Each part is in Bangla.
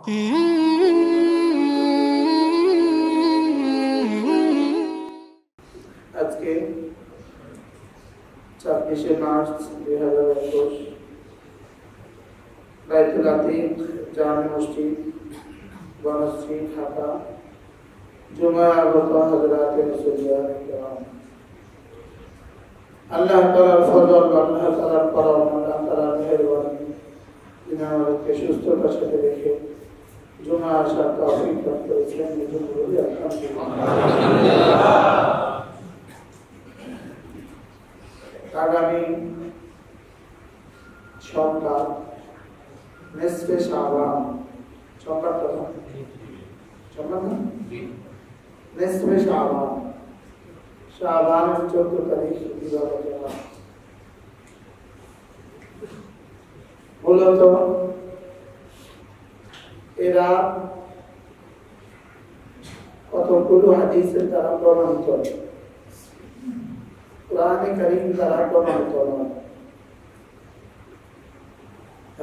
আজকে ২৪শে মার্চ ২০২১ বাইতুল আতিক জামে মসজিদ বনশ্রী ঢাকা জুমার আগত হযরতে মুসলিয়ান کرام আল্লাহ তাআলার ফজল আল্লাহ তাআলার করম আল্লাহ তাআলার মেহেরবানি যিনি আমাদেরকে সুস্থতার সাথে রেখে জুমা আসার তৌফিক দান করেছেন এজন্য বলি আলহামদুলিল্লাহ। আগামী সোমবার নিসফে শাবান সোমবার নিসফে শাবান শাবানের 14 তারিখ মূলত এরা কতগুলো হাদিসের দ্বারা প্রমাণিত, কুরআনে কারীম দ্বারা প্রমাণিত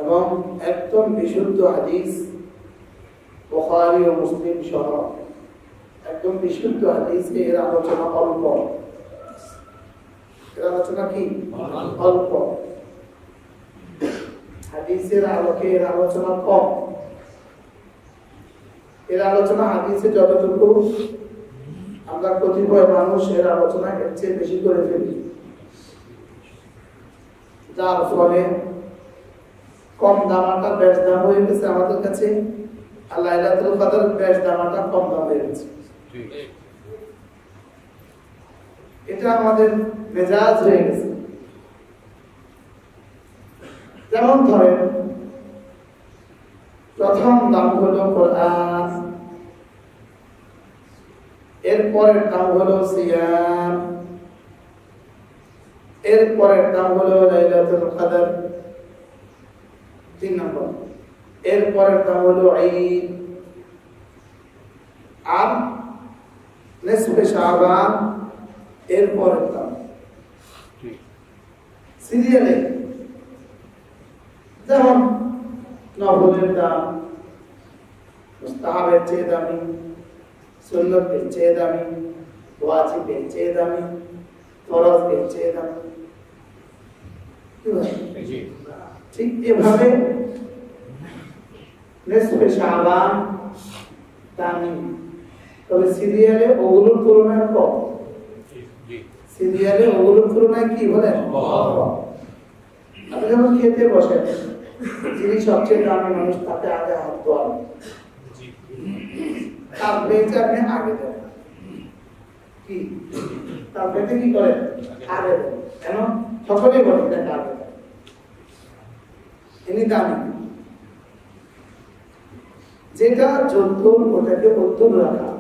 এবং একদম বিশুদ্ধ হাদিস বুখারী ও মুসলিম সহ একদম বিশুদ্ধ হাদিসে এর আলোচনা অল্প, এর আলোচনা কি অল্প, হাদিসের আলোকে এর আলোচনা কম, এর আলোচনা হাদিসে যতটুকু আমরা কতিপয় মানুষ এর আলোচনা এর চেয়ে বেশি করে ফেলি, যার ফলে কম দামাটা বেশ দাম হয়ে গেছে আমাদের কাছে, আর লাইলাতুল কদর বেশ দামাটা কম দাম হয়ে গেছে। এটা আমাদের মেজাজ হয়ে গেছে। যেমন ধরেন প্রথম দাম হলো কোরআন, এরপরের দাম হলো সিয়াম, এরপরের দাম হলো লাইলাতুল কদর 3 নম্বর, এরপরের দাম হলো ঈদ, আর নিসফে শাবান এরপরের দাম সিরিয়ালে। যেমন নফলের দাম মুস্তাহাবের চেয়ে দামি, সুন্নতের চেয়ে দামি, ওয়াজিবের চেয়ে দামি, ফরজের চেয়ে দামি। ঠিক এভাবে নিসফে শাবান দামি, তবে সিরিয়ালে ওগুলোর তুলনায় কম, সিরিয়ালে ওগুলোর তুলনায় কি বলে আপনি যখন খেতে বসেন যিনি সবচেয়ে দামি মানুষ তাকে আগে হাত ধোয়ান, তার প্লেটে আপনি আগে দেন, কি তার প্লেটে কি করেন আগে দেন, কেন সকলেই বলে এটাকে আগে দেন, ইনি দামি। যেটা যদ্দুর ওটাকে উত্তর রাখা,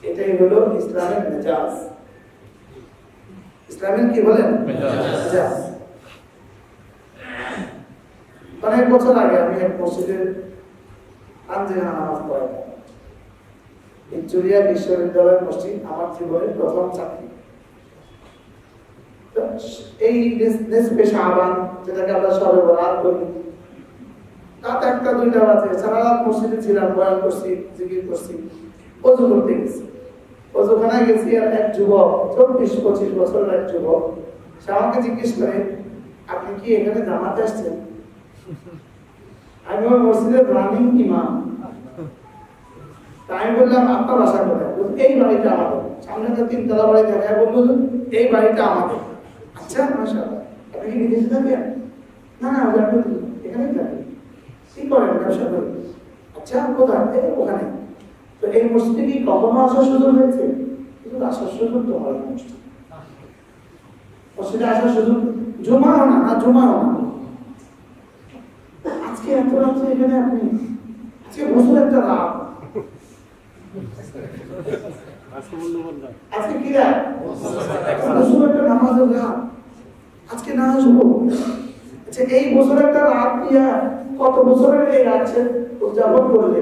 এটাই হলো ইসলামের মেজাজ। ইসলামের কি বলেন মেজাজ। অনেক বছর আগে আমি এক মসজিদে আঞ্জেনা নামাজ পড়াইতাম, ভিক্টোরিয়া বিশ্ববিদ্যালয়ের মসজিদ আমার জীবনের প্রথম চাকরি। এই নিসফে শাবান যেটাকে আমরা শবে বরাত বলি, রাত 1টা 2টা বাজে, সারা রাত মসজিদে ছিলাম, বয়ান করছি, জিকির করছি, ওযু করতে গেছি, ওযুখানায় গেছি, আর এক যুবক 24-25 বছরের এক যুবক সে আমাকে জিজ্ঞেস করে আপনি কি এখানে জামাতে আসছেন? আমি ওই মসজিদের রানিং ইমাম। তাই বললাম আপনার বাসা কোথায়? এই বাড়িটা আমাদের, সামনে তো 3 তলা বাড়ি থাকে। বলল এই বাড়িটা আমাদের। আচ্ছা মাশাআল্লাহ, আপনি কি বিদেশে থাকেন? না না, আমি এখানেই থাকি। কি করেন? ব্যবসা করি। আচ্ছা কোথায়? ওখানে। তো এই মসজিদে কি কখনো আসার সুযোগ হয়েছে? কিন্তু আসার সুযোগ তো হয় না। মসজিদে আসার সুযোগ জুমাও না, জুমাও না। আজকে এত রাত্রে এখানে আপনি, আজকে বছর একটা রাত, আজকে কি রাত? বছর একটা নামাজের রাত, আজকে না আসবো। আচ্ছা এই বছর একটা রাত নিয়ে কত বছরের এই রাত উদযাপন করলে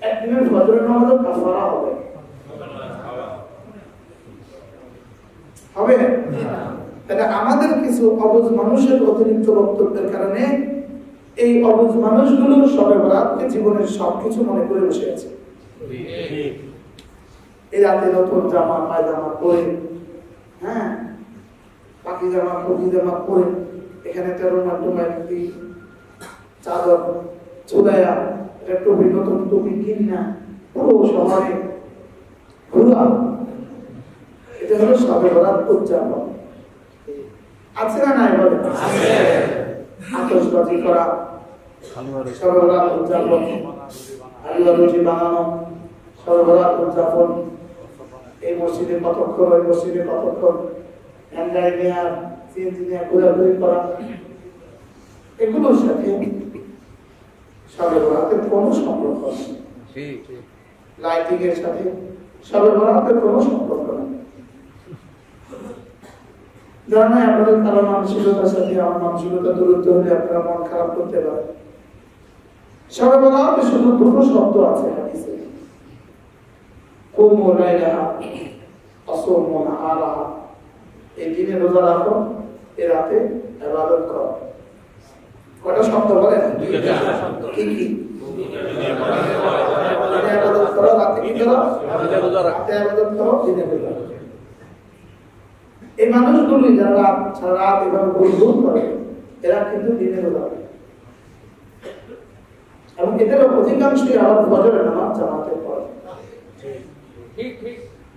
একদিনের ফজরের নামাজের কাফারা হবে, হবে তাহলে আমাদের কিছু অবুঝ মানুষের অতিরিক্ত বক্তব্যের কারণে এই অবুঝ মানুষগুলো সবে বরাতকে জীবনের সবকিছু মনে করে বসে আছে। এই রাতে নতুন জামা পায়জামা পরে, হ্যাঁ, পাখি জামা কবি জামা পরে, এখানে একটা রোমান্টি চাদর চুলাইয়া একটা টুপি, নতুন টুপি কিনা পুরো শহরে ঘুরা, এটা হলো সবে বরাত উদযাপন। আছে না নাই বলে? আতশবাজি করা, সবে বরাত উদযাপন, হালুয়া রুটি বানানো, সবে বরাত উদযাপন। এই মসজিদে কতক্ষণ, ওই মসজিদে কতক্ষণ, হ্যান্ডাই নেয়া, সিএনজি নেয়া ঘোরাঘুরি করা, এগুলোর সাথে সবে বরাতের কোনো সম্পর্ক নেই। লাইটিং এর সাথে সবে বরাতের কোনো সম্পর্ক নেই। জানা আপনাদের কারো মানসিকতার সাথে আমার মানসিকতা দূরত্ব হলে আপনারা মন খারাপ করতে পারেন। সবে বরাতে শুধু দুটো শব্দ আছে হাদিসে, কুমু লাইলাহা আসুমু নাহারাহা। এই দিনে রোজা রাখো, এই রাতে ইবাদত করো। কয়টা শব্দ বলেন? দুইটা শব্দ। কি কি? দিনে ইবাদত করো, রাতে কি করো? রাতে ইবাদত করো, দিনে রোজা রাখো। এই মানুষগুলি যারা সারা রাত এভাবে গুলগুল করে, এরা কিন্তু দিনে রোজা রাখে এবং এদের অধিকাংশই আবার ফজরের নামাজ জামাতে পড়ে।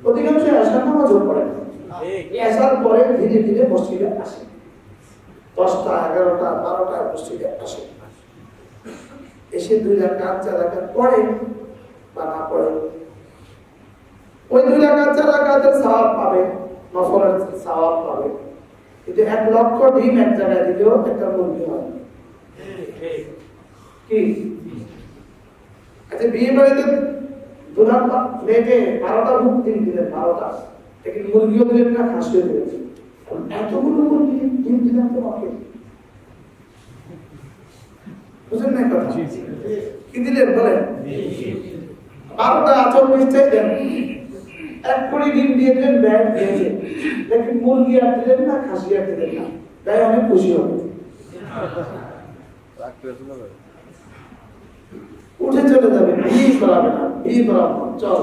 অধিকাংশই আশার নামাজও পড়ে। আসার পরে ধীরে ধীরে মসজিদে আসে, 10টা 11টা 12টায় মসজিদে আসে, এসে 2 রাকাত 4 রাকাত পড়ে বা না পড়ে, ওই 2 রাকাত 4 রাকাতের সওয়াব পাবে, নফলের সওয়াব পাবে। কিন্তু 1 লক্ষ ডিম এক জায়গায় দিলেও একটা মুরগি হয়। কি আচ্ছা, বিয়ে বাড়িতে দুধার প্লেটে 12টা ভুক দিলেন, 12টা, কিন্তু মুরগিও দিলেন না, খাসিও দিলেন, এতগুলো মুরগি ডিম দিলেন তোমাকে, বুঝলেন না কথা? কি দিলেন বলেন? 12টা আচল নিশ্চয় দেন, 1 কোটি ডিম দিয়ে দিলেন, ব্যাগ দিয়েছে, কিন্তু মুরগি আর দিলেন না, খাসি আর দিলেন না, তাই অনেক খুশি হবে, উঠে চলে যাবে, বিয়ে করাবে না, বিয়ে করাবো চল।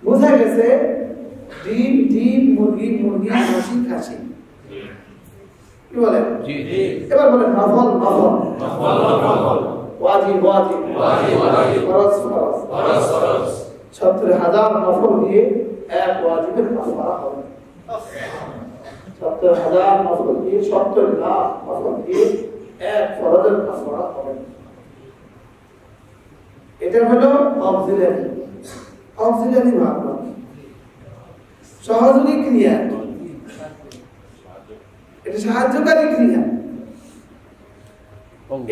বোঝা গেছে ডিম ডিম, মুরগি মুরগি, খাসি খাসি। কি বলেন? এবার বলেন নফল নফল, ওয়াজিব ওয়াজিব, ফরজ ফরজ। 70,000 নফল দিয়ে 1 ওয়াজিবের কাফারা হবে। 70,000 নফল দিয়ে, 70 লাখ নফল দিয়ে 1 ফরজের কাফারা হবে। এটা হলো অক্সিলারি ভাব, সহযোগী ক্রিয়া, এটা সাহায্যকারী ক্রিয়া।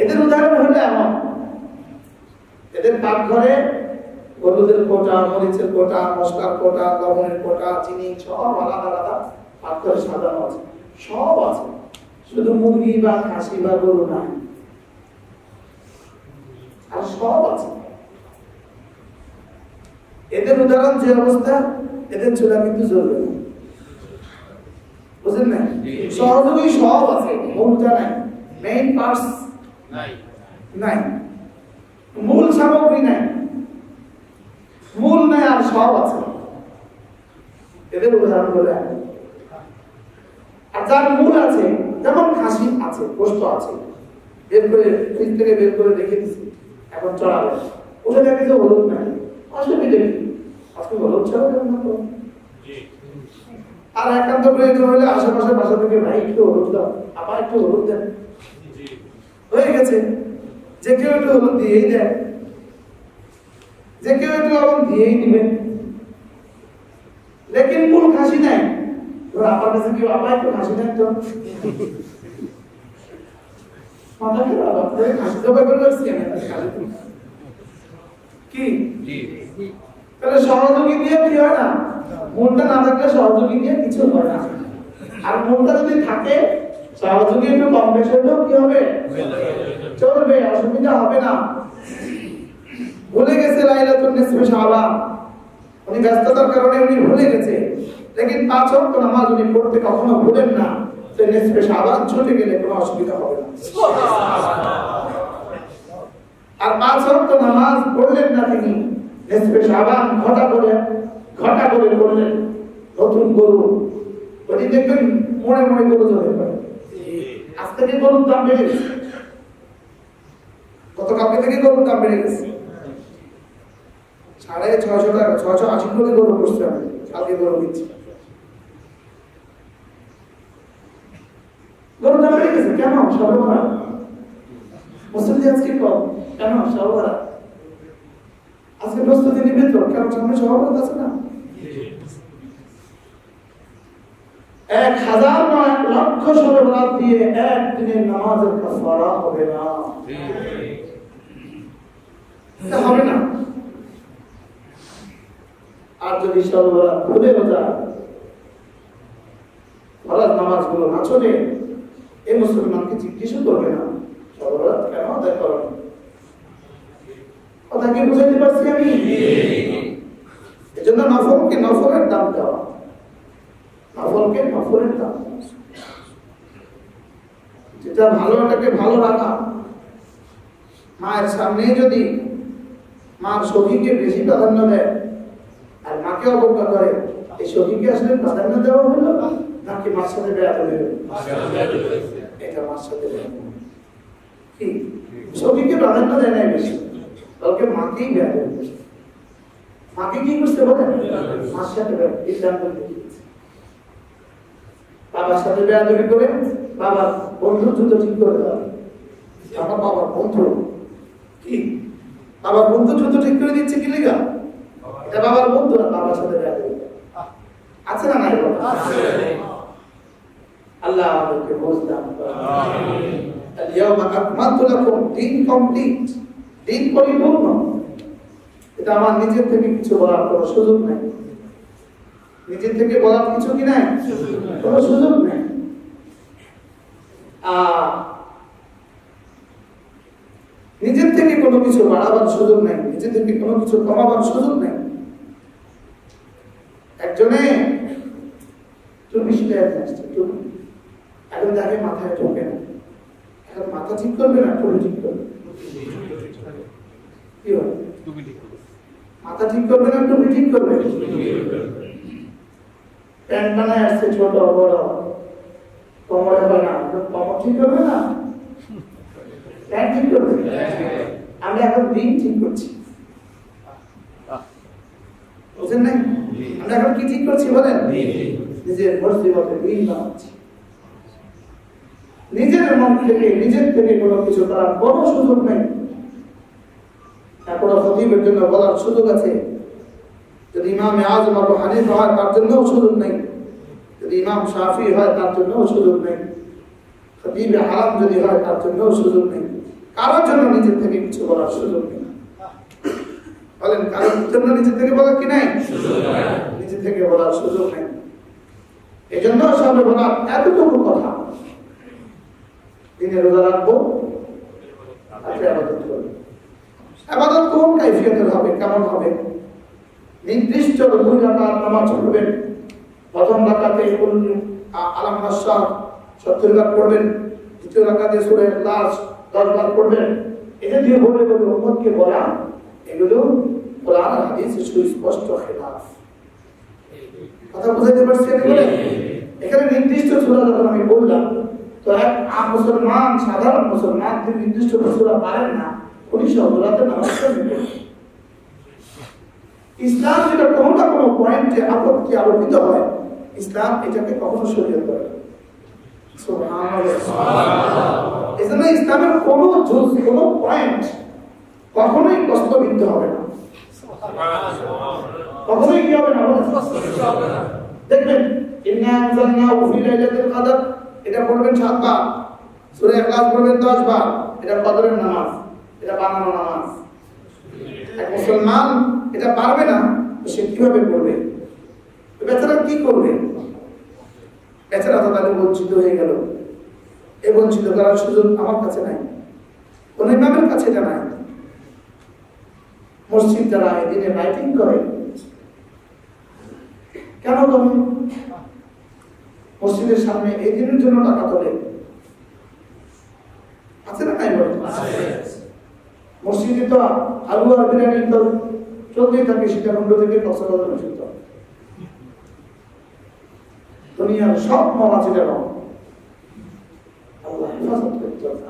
এদের উদাহরণ হলো এমন, এদের পাকঘরে হলুদের কোটা, মরিচের কোটা, মশলার কোটা, লবণের কোটা, চিনি সব আলাদা আলাদা পাকঘরে সাজানো আছে, সব আছে, শুধু মুরগি বা খাসি বা গরু নাই, আর সব আছে। এদের উদাহরণ যে অবস্থা, এদের চুলা কিন্তু জ্বলবে না, বুঝলেন না? সহযোগী সব আছে, মূলটা নাই, মেইন পার্টস নাই, মূল সামগ্রী নাই, মূল নাই আর সব আছে। এদের উদাহরণ বলে, আর যার মূল আছে, যেমন খাসি আছে, গোশত আছে, বের করে ফ্রিজ থেকে বের করে রেখে দিচ্ছি, এখন চড়াবে, উঠে দেখে যে হলুদ নাই, অসুবিধা কি, আজকে হলুদ ছাড়া না তো। আর একান্ত প্রয়োজন হলে আশেপাশে বাসা থেকে ভাই একটু হলুদ দাও, আবার একটু হলুদ দেন, হয়ে গেছে। যে কেউ একটু হলুদ দিয়েই দেয়, যে কেউ একটু লবণ দিয়েই দিবে, লেকিন মূল খাসি নাই। আপনার কাছে কেউ আবার একটু খাসি নেন তো, কি তাহলে সহযোগী দিয়ে কি হয় না, মনটা না থাকলে সহযোগী দিয়ে কিছু হয় না। আর মনটা যদি থাকে, সহযোগী একটু কম বেশি হলেও কি হবে, চলবে, অসুবিধা হবে না। ভুলে গেছে লাইলাতুন নিসফে শাবান, উনি ব্যস্ততার কারণে উনি ভুলে গেছে, লেকিন 5 ওয়াক্ত নামাজ উনি পড়তে কখনো ভুলেন না। তো নিসফে শাবান ছুটে গেলে কোনো অসুবিধা হবে না। আর 5 ওয়াক্ত নামাজ পড়লেন না তিনি, নিসফে শাবান ঘটা করে পড়লেন, নতুন গরু ওটি দেখবেন মোড়ে মোড়ে গরু চলে পারে। আজ থেকে গরুর দাম বেড়ে গেছে, গতকালকে থেকে গরুর দাম বেড়ে গেছে 650 টাকা, 680 করে গরু করছে। আমি কালকে গরু দিচ্ছি, গরুর দাম বেড়ে গেছে। কেন? সবে ভরা মুসলিম আজকে কম, কেন? সবে ভরা। আজকে প্রস্তুতি নিবে তো, কেন? সামনে সভাপতি আছে না, 1000 নয় লক্ষ সবে ভরা দিয়ে একদিনের নামাজের কাফারা হবে না, হবে না। আর যদি সবে ভরা ভুলেও যায়, ফরজ নামাজগুলো না চলে, এই মুসলমানকে জিজ্ঞেস করবে না সবে ভরা কেন আদায় করো। কথা কি বুঝাইতে পারছি আমি? এজন্য নফলকে নফলের দাম দেওয়া, নফলকে নফলের দাম, যেটা ভালো এটাকে ভালো রাখা। মায়ের সামনে যদি মার সখীকে বেশি প্রাধান্য দেয় আর মাকে অবজ্ঞা করে, এই সখীকে আসলে প্রাধান্য দেওয়া হলো নাকি মার সাথে বেয়াদবি হলো? এটা মার সাথে কি সখীকে প্রাধান্য দেয় নাই বেশি, বলকে মাকেই বেয়াদবি। মাকে কি করতে বলেন? মার সাথে বাবার সাথে বেয়াদবি করে বাবার বন্ধু জুতো ঠিক করে দেওয়া। আমার বাবার বন্ধু কি, বাবার বন্ধু জুতো ঠিক করে দিচ্ছে কি লিগা? এটা বাবার বন্ধু, আর বাবার সাথে বেয়াদবি আছে না নাই? আল্লাহ আমাদেরকে বুঝদান করুন। আমিন। আল-ইয়াওমা আকমালতু লাকুম, দিন কমপ্লিট, দিন পরিপূর্ণ। এটা আমার নিজের থেকে কিছু বলার কোনো সুযোগ নাই, নিজের থেকে বলার কিছু কি নাই, কোনো সুযোগ নেই। নিজের থেকে কোনো কিছু বাড়াবার সুযোগ নেই, নিজের থেকে কোনো কিছু কমাবার সুযোগ নেই। একজনে টুপি শিখায় আসছে, টুপি এখন তাকে মাথায় ঢোকে না, এখন মাথা ঠিক করবে না টুপি ঠিক করবে, কি হয়? মাথা ঠিক করবে না টুপি ঠিক করবে? প্যান্ট বানায় আসছে ছোট বড়, কোমরে হবে না, কোমর ঠিক করবে না, প্যান্ট ঠিক করবে। আমরা এখন দিন ঠিক করছি, বুঝেন নাই? আমরা এখন কি ঠিক করছি বলেন? নিজের মসজিদে দিন বানাচ্ছি। নিজের মন থেকে নিজের থেকে কোনো কিছু করার কোনো সুযোগ নেই। এখনো খতিবের জন্য বলার সুযোগ আছে, যদি ইমামে আযম আবু হানিফা হয় তার জন্যও সুযোগ নেই, যদি ইমাম শাফি হয় তার জন্যও সুযোগ নেই, খতিবে আলম যদি হয় তার জন্যও সুযোগ নেই। কারোর জন্য নিজের থেকে কিছু বলার সুযোগ নেই। বলেন কারোর জন্য নিজের থেকে বলার কি নাই? নিজের থেকে বলার সুযোগ নেই। এই জন্য সবে বলার এতটুকু কথা, দিনে রোজা রাখবো, আবাদত কোন কাইফিয়তের হবে, কেমন হবে? নির্দিষ্ট 2 রাকাত নামাজ পড়বেন, প্রথম রাকাতে আলাম নাসর 70 বার পড়বেন, দ্বিতীয় রাকাতে সূরা ইখলাস 10 বার পড়বেন। এটা দিয়ে বলে উম্মতকে বলা, এগুলো কোরআন আর হাদিসের সুস্পষ্ট খেলাফ। কথা বুঝাইতে পারছি? এখানে নির্দিষ্ট সূরা যখন আমি বললাম, তো এক মুসলমান, সাধারণ মুসলমান তিনি নির্দিষ্ট সূরা পারেন না, উনি সব রাতে নামাজ পড়বেন। ইসলাম যেটা কোনো না কোনো পয়েন্টে আপত্তি আরোপিত হয়, ইসলাম এটাকে কখনো শরীয়ত করে না। সুবহানাল্লাহ। এজন্য ইসলামের কোনো জুজ, কোনো পয়েন্ট কখনোই প্রস্তাবিত হবে না, কখনোই কি হবে না? দেখবেন ইন্না আনজালনাহু ফি লাইলাতিল কদর, এটা পড়বেন 7 বার, সূরা ইখলাস পড়বেন 10 বার, এটা কদরের নামাজ, এটা বানানো নামাজ। এক মুসলমান এটা পারবে না, সে কিভাবে পড়বে? বেচারা কি করবে? বেচারা তো তাহলে বঞ্চিত হয়ে গেল। এই বঞ্চিত করার সুযোগ আমার কাছে নাই, কোন ইমামের কাছে এটা নাই। মসজিদ যারা এদিনে লাইটিং করে, কেন করে? মসজিদের সামনে এই দিনের জন্য টাকা তোলে, আছে না নাই বলেন? মসজিদে তো আলু আর বিরিয়ানি তো চলতেই থাকে, সীতাকুণ্ড থেকে কক্সবাজার পর্যন্ত। দুনিয়ার সব মসজিদের আল্লাহ হেফাজত করতে হবে।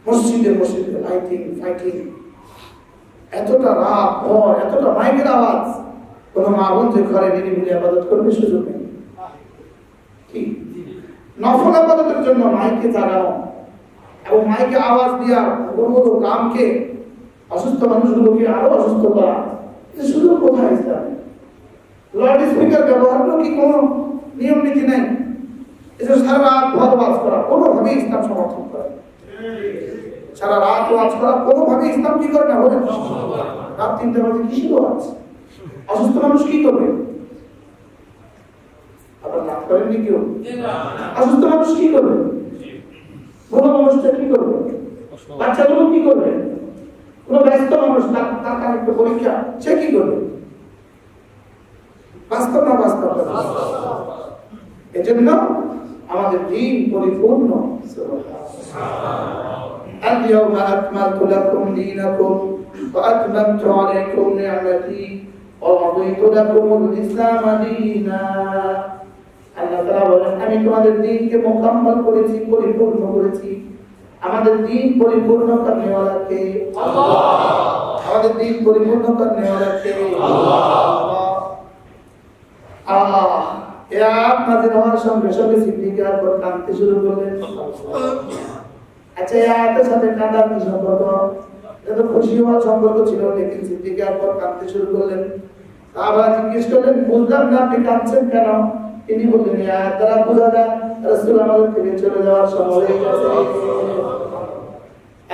মসজিদে মসজিদে ফাইটিং, এতটা রাত ভর, এতটা মাইকের আওয়াজ, কোন মা বোন যে ঘরে নিরিবিলি ইবাদত করবে সুযোগ নেই। কি নফল ইবাদতের জন্য মাইকে জাগানো এবং মাইকে আওয়াজ দিয়া বড় গ্রামকে, অসুস্থ মানুষগুলোকে আরো অসুস্থ করা, সুযোগ কোথায় ইসলামে? লাউড স্পিকার ব্যবহারেরও কি কোনো নিয়ম নীতি নাই? এসব সারা রাত ভর ওয়াজ করা কোনোভাবেই ইসলাম সমর্থন করে। সারা রাত ওয়াজ করা কোনোভাবেই ইসলাম কি করে না, বলে রাত 3টা বাজে কিসের ওয়াজ? অসুস্থ মানুষ কি করবে? আবার রাত করেননি কেউ? অসুস্থ মানুষ কি করবে? বুড়ো মানুষটা কি করবে? বাচ্চাগুলো কি করবে? কোন ব্যস্ত মানুষ, তার একটা পরীক্ষা, সে কি করবে? বাস্তব না বাস্তব? এজন্য আমাদের দিন পরিপূর্ণ। اليوم أكملت لكم دينكم وأتممت عليكم نعمتي ورضيت لكم الإسلام دينا। আল্লাহ তাআলা বলেন, আমি তোমাদের দ্বীনকে মুকাম্মাল করেছি, পরিপূর্ণ করেছি। আমাদের দ্বীন পরিপূর্ণ করনে वाला কে? আল্লাহ। আমাদের দ্বীন পরিপূর্ণ করনে वाला কে? আল্লাহ। এই আয়াত নাযিল হওয়ার সঙ্গে সঙ্গে সিদ্দিক আকবর কাঁদতে শুরু করলেন। আচ্ছা, এই আয়াতের সাথে কাঁদার কি সম্পর্ক? এটা তো খুশি হওয়ার সম্পর্ক ছিল, লেকিন সিদ্দিক আকবর কাঁদতে শুরু করলেন। আবার জিজ্ঞেস করলেন, বুঝলাম না আপনি কাঁদছেন কেন? তিনি বললেন, এই আয়াত দ্বারা বোঝা যায় রাসূল আমাদের থেকে চলে যাওয়ার সময় হয়ে গেছে।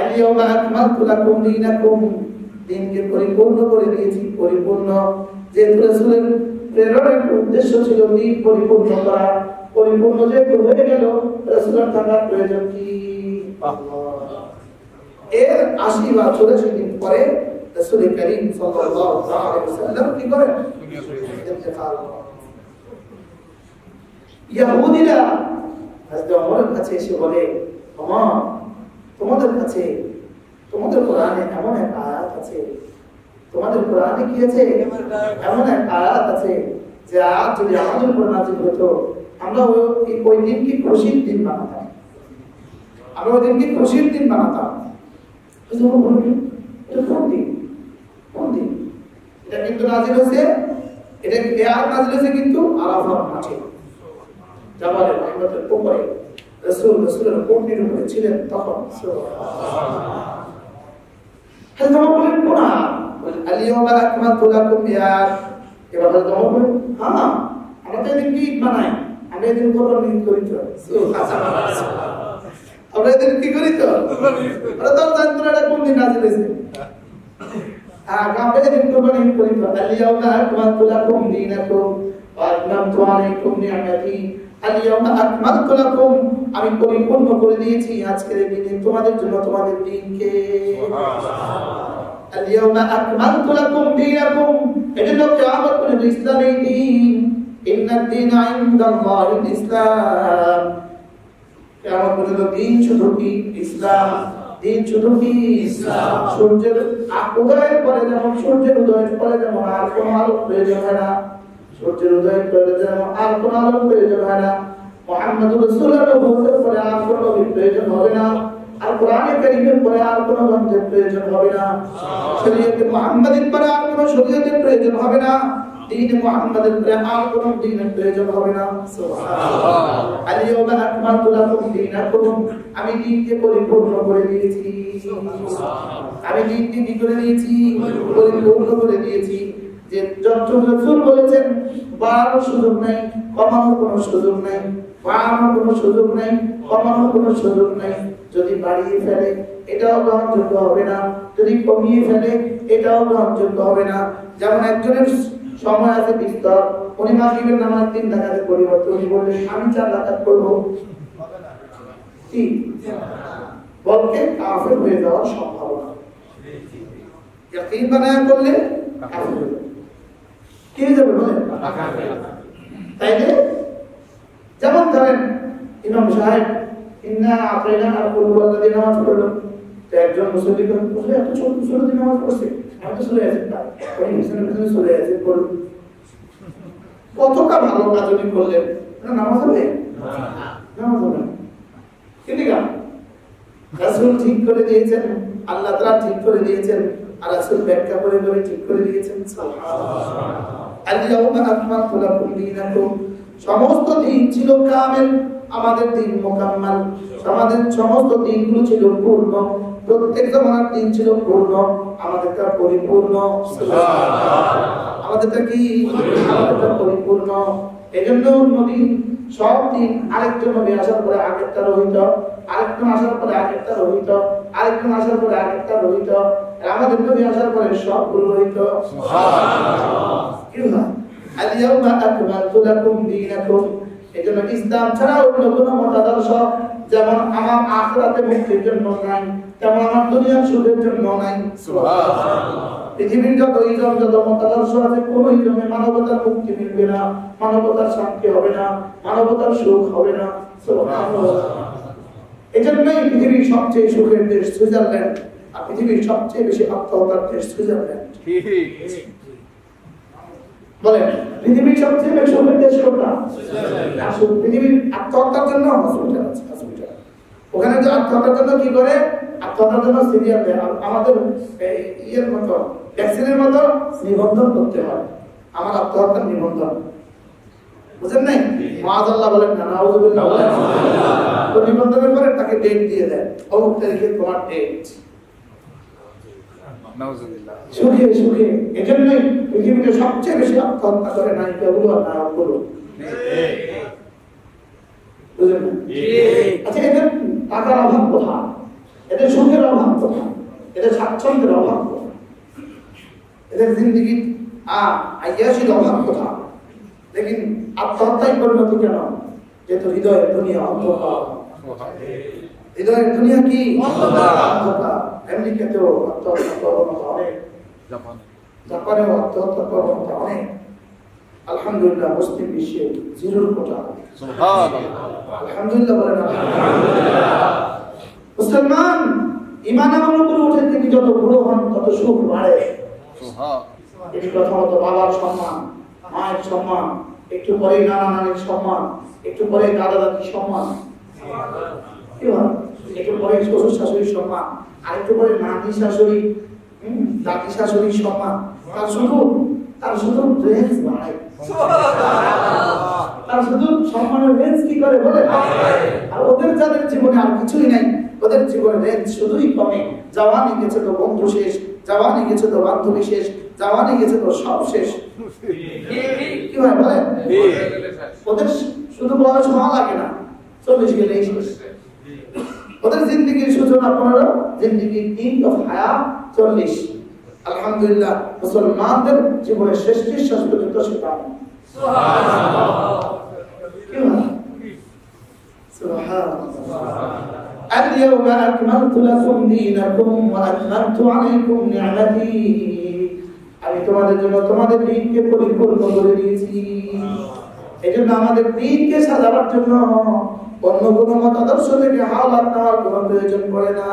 আল-ইয়াওমা আকমালতু লাকুম দীনাকুম, দ্বীনকে পরিপূর্ণ করে দিয়েছি। পরিপূর্ণ, যেহেতু রাসূলের প্রেরণের উদ্দেশ্য ছিল দ্বীন পরিপূর্ণ করা, পরিপূর্ণ যেহেতু হয়ে গেল, রাসূলের থাকার প্রয়োজন কি? এর 80 বা 84 দিন পরে রাসূল করিম সাল্লাল্লাহু আলাইহি ওয়াসাল্লাম কি করেন? ইন্তেকাল করেন। ইহুদিরা হযরত ওমরের কাছে এসে বলে, ওমর, তোমাদের কাছে, তোমাদের কোরআনে এমন এক আয়াত আছে, তোমাদের কোরআনে কি আছে? এমন এক আয়াত আছে যে আয়াত যদি আমাদের উপর নাযিল হতো, আমরা ওই দিনকে খুশির দিন বানাতাম, আমরা ওই দিনকে খুশির দিন বানাতাম। এটা কোন দিন? কোন দিন? এটা কিন্তু নাযিল হয়েছে, এটা আয়াত নাযিল হয়েছে কিন্তু আরাফার মাঠে, জাবালে রহমতের উপরে, রাসূলের কোটনির উপরে ছিলেন তখন। হযরত ওমর বলেন, কোন আল-ইয়াওমা আকমালতু লাকুম ইয়াত। এবার হযরত ওমর বলেন, হ্যাঁ, আমরা তো এদিন ঈদ বানাই, আমরা এদিন কোরবানি ঈদ করি তো। আমরা এদিন কি করি তো? আমরা তো জানতো না কোন দিন নাযিল হয়েছে। আমরা এদিন কোরবানি ঈদ করি তো। আল-ইয়াওমা আকমালতু লাকুম দীনাকুম ওয়া আতমামতু আলাইকুম নি'মাতি। আল-ইয়াওমা আকমালতু লাকুম, আমি পরিপূর্ণ করে দিয়েছি আজকের দিনে তোমাদের জন্য তোমাদের দ্বীনকে। আল-ইয়াওমা আকমালতু লাকুম দীনাকুম, এজন্য কিয়ামত পর্যন্ত ইসলামই দ্বীন। ইন্নাদ দীনা ইনদাল্লাহিল ইসলাম, কিয়ামত পর্যন্ত দ্বীন শুধু কি? ইসলাম। দ্বীন শুধু কি? ইসলাম। সূর্যের উদয়ের পরে যেমন, সূর্যের উদয়ের পরে যেমন আর কোনো আলো প্রয়োজন হয় না, সূর্যের উদয়ের পরে যেমন আর কোনো আলো প্রয়োজন হয় না, মুহাম্মদুর রাসূলুল্লাহর নবুয়তের পরে আর কোনো নবীর প্রয়োজন হবে না, আর কোরআনে কারীমের পরে আর কোনো গ্রন্থের প্রয়োজন হবে না, শরীয়তে মুহাম্মাদির পরে আর কোনো শরীয়তের প্রয়োজন হবে না, দ্বীন মুহাম্মাদের পরে আর কোনো দ্বীনের প্রয়োজন হবে না। সুবহানাল্লাহ। আল-ইয়াওমা আকমালতু লাকুম দীনাকুম, আমি দ্বীনকে পরিপূর্ণ করে দিয়েছি। আমি দ্বীনকে কি করে দিয়েছি? পরিপূর্ণ করে দিয়েছি। যে যত রাসূল বলেছেন বাড়ানোর সুযোগ নাই, কমানোর কোনো সুযোগ নাই, বাড়ানোর কোনো সুযোগ নাই, কমানোর কোনো সুযোগ নাই। যদি বাড়িয়ে ফেলে এটাও গ্রহণযোগ্য হবে না, যদি কমিয়ে ফেলে এটাও গ্রহণযোগ্য হবে না। যেমন একজনের সময় আছে বিস্তর, উনি মাগরিবের নামাজ 3 রাকাতের পরিবর্তে উনি বললেন আমি 4 রাকাত করব, কি বলকে কাফের হয়ে যাওয়ার সম্ভাবনা। ইয়াকিন বানায়া করলে কাফের হয়ে যাবে। কি হয়ে যাবে বলেন? তাইলে যেমন ধরেন ইমাম সাহেব ইন্না আতাইনা আল-কুরআন নামাজ পড়লো, তো একজন মুসল্লি বলে এত ছোট ছোট নামাজ পড়ছে, আমি তো চলে আসি না, ওই মুসল্লি চলে আসি পড়ল, কতটা ভালো কাজ উনি করলেন, নামাজ হবে নামাজ হবে কিন্তু রাসূল ঠিক করে দিয়েছেন, আল্লাহ তাআলা ঠিক করে দিয়েছেন, আর রাসূল ব্যাখ্যা করে করে ঠিক করে দিয়েছেন। সুবহানাল্লাহ। আল-ইয়াউমা আকমালতু লাকুম দীনাকুম, সমস্ত দিন ছিল কামেল, আমাদের দিন মুকাম্মাল, আমাদের সমস্ত দিনগুলো ছিল পূর্ণ, প্রত্যেক জমানার দিন ছিল পূর্ণ, আমাদেরটা পরিপূর্ণ। সুবহানাল্লাহ। আমাদেরটা কি? আমাদেরটা পরিপূর্ণ। এজন্য নবী সব দিন আরেকজন নবী আসার পরে আগেরটা রহিত, আরেকজন আসার পরে আগেরটা রহিত, আরেকজন আসার পরে আগেরটা রহিত, আমাদের নবী আসার পরে সবগুলো রহিত। সুবহানাল্লাহ। কি না আল-ইয়াউমা আকমালতু লাকুম দীনাকুম, এজন্য ইসলাম ছাড়া অন্য কোনো মতাদর্শ যেমন আমার আখিরাতে মুক্তির জন্য নাই, তেমন আমার দুনিয়ার সুখের জন্য নাই। সুবহানাল্লাহ। পৃথিবীর যত ইজম যত মতাদর্শ আছে, কোন ইজমে মানবতার মুক্তি মিলবে না, মানবতার শান্তি হবে না, মানবতার সুখ হবে না। সুবহানাল্লাহ। এজন্যই পৃথিবীর সবচেয়ে সুখের দেশ সুইজারল্যান্ড, আর পৃথিবীর সবচেয়ে বেশি আত্মহত্যার দেশ সুইজারল্যান্ড। বলেন পৃথিবীর সবচেয়ে বেশি সুখের দেশ কোনটা? সুইজারল্যান্ড। পৃথিবীর আত্মহত্যার জন্য হসপিটাল আছে, হসপিটাল। ওখানে যে আত্মহত্যার জন্য কি করে? আত্মহত্যার জন্য সিরিয়াল দেয়, আমাদের ইয়ের মতো ভ্যাকসিনের মতো নিবন্ধন করতে হয়, আমার আত্মহত্যার নিবন্ধন, বুঝেন নাই? মাআযাল্লাহ বলেন না, নাউযুবিল্লাহ বলেন। তো নিবন্ধনের পরে তাকে ডেট দিয়ে দেয়, অমুক তারিখে তোমার ডেট। নাউযুবিল্লাহ। সুখে সুখে এজন্যই পৃথিবীতে সবচেয়ে বেশি আত্মহত্যা করে নায়িকাগুলো আর নায়কগুলো। বুঝলেন? আচ্ছা, এদের টাকার অভাব কোথায়? এদের সুখের অভাব কোথায়? এদের স্বাচ্ছন্দ্যের অভাব কোথায়? এদের জিন্দিগি আয়াসির অভাব কোথায়? লেকিন আত্মহত্যায় পরিণতি কেন? যেহেতু হৃদয়ের দুনিয়া অন্ধকার। হৃদয়ের দুনিয়া কি? অন্ধকার। আমেরিকাতেও আত্মহত্যা প্রবণতা অনেক, জাপানেও আত্মহত্যা প্রবণতা অনেক। আলহামদুলিল্লাহ মুসলিম বিশ্বে জিরোর কোটা। আলহামদুলিল্লাহ বলেন আলহামদুলিল্লাহ। মুসলমান ঈমান আমল করে ওঠে, তিনি যত বুড়ো হন তত সুখ বাড়ে। এটি প্রথমত বাবার সম্মান, মায়ের সম্মান, একটু পরে নানা নানির সম্মান, একটু পরে দাদা দাদির সম্মান, একটু পরে শ্বশুর শাশুড়ির সম্মান, আর একটু পরে নাতি শাশুড়ি দাদি শাশুড়ির সম্মান। তার শুধু রেঞ্জ বাড়ায়, তার শুধু সম্মানের রেঞ্জ কি করে বলে। আর ওদের যাদের জীবনে আর কিছুই নাই, ওদের জীবনে রেঞ্জ শুধুই কমে। জাওয়ানি গেছে তো বন্ধু শেষ, জাওয়ানি গেছে তো বান্ধবী শেষ, জাওয়ানি গেছে তো সব শেষ। কি হয় বলে? ওদের শুধু বয়স হওয়া লাগে না, 40 গেলেই শেষ। ওদের জিন্দিগির সূচনা 15, জিন্দিগির দিন অফ হায়াত 40। আলহামদুলিল্লাহ মুসলমানদের জীবনের শেষ নিঃশ্বাস পর্যন্ত সেটা সুবহানাল্লাহ। اليوم أكملت لكم دينكم وأتممت عليكم نعمتي, আমি তোমাদের জন্য তোমাদের দিনকে পরিপূর্ণ করে দিয়েছি। এজন্য আমাদের দিনকে সাজাবার জন্য অন্য কোনো মতাদর্শ থেকে হাওলাত নেওয়ার কোনো প্রয়োজন পড়ে না।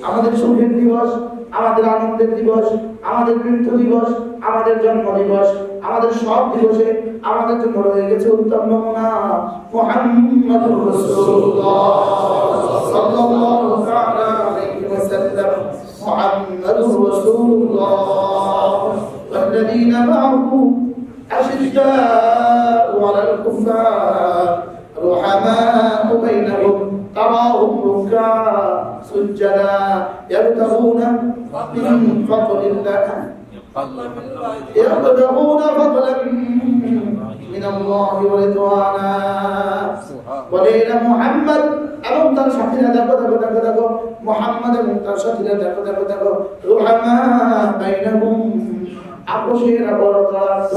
আমাদের সুখের দিবস, আমাদের আনন্দের দিবস, আমাদের মৃত্যু দিবস, আমাদের জন্ম দিবস, আমাদের সব দিবসে আমাদের জন্য রয়ে গেছে উত্তম নমুনা মুহাম্মাদুর রাসূলুল্লাহ সাল্লাল্লাহু তাআলা আলাইহি ওয়াসাল্লাম। মুহাম্মাদুর রাসূলুল্লাহ ওয়াল্লাযীনা মা'আহু আশিদ্দাউ আলাল কুফার রুহামাউ বাইনাহুম তারাহুম রুকআ سجدا يبتغون من فضل الله يبتغون فضلا من الله ورضوانا وليلى محمد এবং তার সাথীরা দেখো মুহাম্মদ এবং তার সাথীরা দেখো রুহামা বাইনাহুম, আপোষের বড়তার্থ,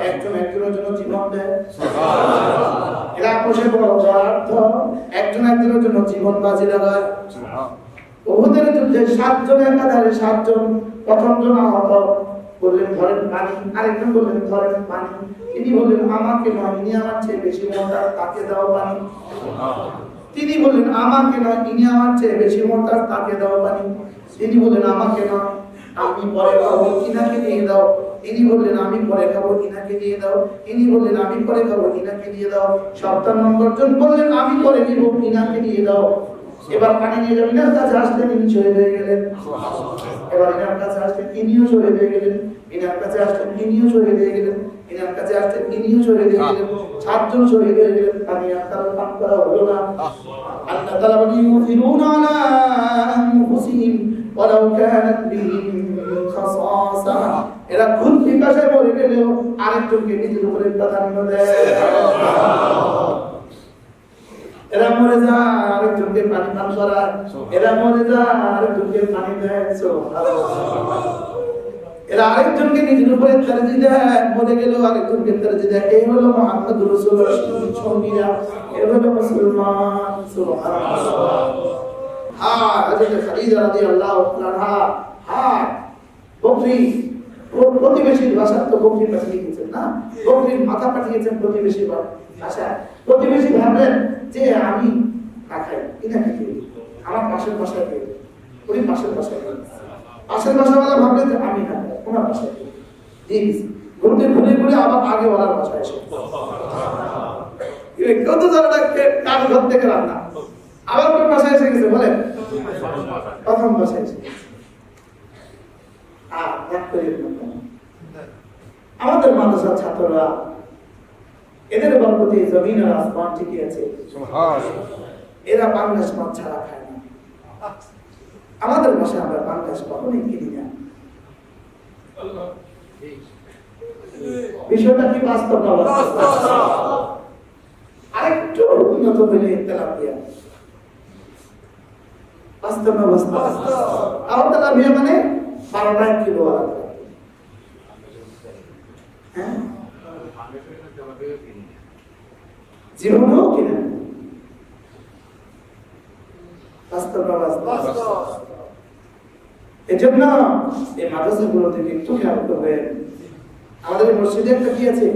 একজন একজনের জন্য জীবন দেয়। সুবহানাল্লাহ। এরা আপোষের বড়তার্থ, একজন একজনের জন্য জীবন বাজি লাগায়। সুবহানাল্লাহ। উহুদের যুদ্ধে 7 জন একাধারে 7 জন, প্রথম জন আহত, বললেন ধরেন পানি, আরেকজন বললেন ধরেন পানি। তিনি বললেন আমাকে নয়, ইনি আমার চেয়ে বেশি মোটা, তাকে দাও পানি। তিনি বললেন আমাকে নয়, ইনি আমার চেয়ে বেশি মোটা, তাকে দাও পানি। তিনি বললেন আমাকে নয়, আমি পরে খাবো, ইনাকে দিয়ে দাও। ইনি বললেন আমি পরে খাবো, ইনাকে দিয়ে দাও। ইনি বললেন আমি পরে খাবো, ইনাকে দিয়ে দাও। 7 নম্বর জন বললেন আমি পরে নিব, ইনাকে দিয়ে দাও। এবার পানি নিয়ে যাবেন, ইনার কাছে আসলেন, ইনি শহীদ হয়ে গেলেন। এবার ইনার কাছে আসলেন, ইনিও শহীদ হয়ে গেলেন। ইনার কাছে আসলেন, ইনিও শহীদ হয়ে গেলেন। ইনার কাছে আসলেন, ইনিও শহীদ হয়ে গেলেন। 7 জন শহীদ হয়ে গেলেন। পানি আর তারা পান করা হলো না। আল্লাহ তাআলা বলেন ইউথিরুনা আলা আনফুসিহিম ওয়ালাউ কানাত বিহিম খাসাসা। এরা খুব পিপাসায় মরে গেলেও আরেকজনকে নিজের উপরে প্রাধান্য দেয়। এরা মরে যায় আরেকজনকে পানি পান করায়, এরা মরে যায় আরেকজনকে পানি দেয়। এরা আরেকজনকে নিজের উপরে তরজি দেয়, মরে গেলেও আরেকজনকে তরজি দেয়। এই হলো মুহাম্মদুর রাসূলুল্লাহ সঙ্গীরা, এই হলো মুসলমান। সুবহানাল্লাহ। হযরত খাদিজা রাদিয়াল্লাহু আনহা বকরি প্রতিবেশীর ভাষা তো বকরি পাঠিয়ে দিয়েছেন না, বকরির মাথা পাঠিয়েছেন প্রতিবেশীর ভাষা। প্রতিবেশী ভাবলেন যে আমি না খাই, ইনাকে দিই, আমার পাশের ভাষায় দিই, ওই পাশের ভাষায় দিই। পাশের ভাষাওয়ালা ভাবলেন যে আমি না খাই, ওনার ভাষায় দিই। ঘুরতে ঘুরে ঘুরে আবার আগে ওনার ভাষায় এসে কত জায়গাটাকে কাজ ঘর থেকে রান্না আবার কোন ভাষায় এসে গেছে বলেন, প্রথম ভাষায় এসে গেছে। আমাদের মাদ্রাসার ছাত্ররা এদের বরকতে জমিন আর আসমান ঠিকই আছে। এরা পাঙ্গাস মাছ ছাড়া খায় না। আমাদের ভাষায় আমরা পাঙ্গাস কখনোই কিনি না। বিষয়টা কি বাস্তব না? আরেকটু উন্নত হইলে তেলাপিয়া বাস্তব না? বাস্তব। আর তেলাপিয়া মানে 12 কিলো আলাদা। হ্যাঁ, জীবনও কিনা বাস্তব না? বাস্তব। এজন্য এই মাদ্রাসাগুলো থেকে একটু খেয়াল করবেন। আমাদের মসজিদে একটা কি আছে?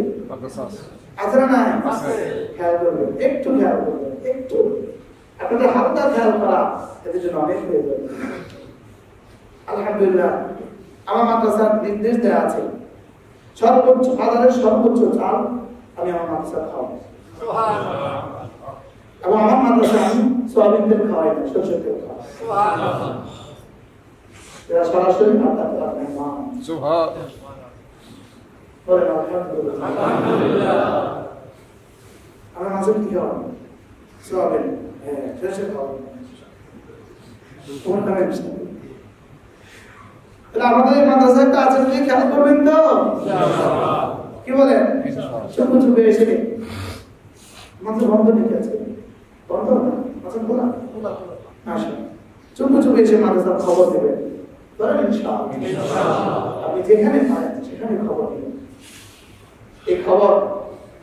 আছে না? খেয়াল করবেন, একটু খেয়াল করবেন, একটু আপনাদের হালকা খেয়াল করা এদের জন্য অনেক হয়ে যাবে। আলহামদুলিল্লাহ, আমার মাদ্রাসার নির্দেশ দেওয়া আছে সর্বোচ্চ বাজারের সর্বোচ্চ চাল আমি আমার মাদ্রাসা খাওয়াই, এবং আমার মাদ্রাসা আমি সোয়াবিন তেল খাওয়াই না, সরষের তেল খাওয়াই। এরা সরাসরি আমার মাঝে কি খাওয়ান? সোয়াবিন, সরষের খাওয়াই। তোমার নামে আমাদের মাদ্রাসা একটা আছে, খেয়াল করবেন তো? কি বলেন? চুপ চুপে এসে মাত্র বন্ধ ঠিক আছে, বন্ধ না আচ্ছা খোলা আসুন, চুপ চুপে এসে মাদ্রাসার খবর দেবেন। ধরেন আপনি যেখানে পারেন সেখানে খবর দেবেন। এই খবর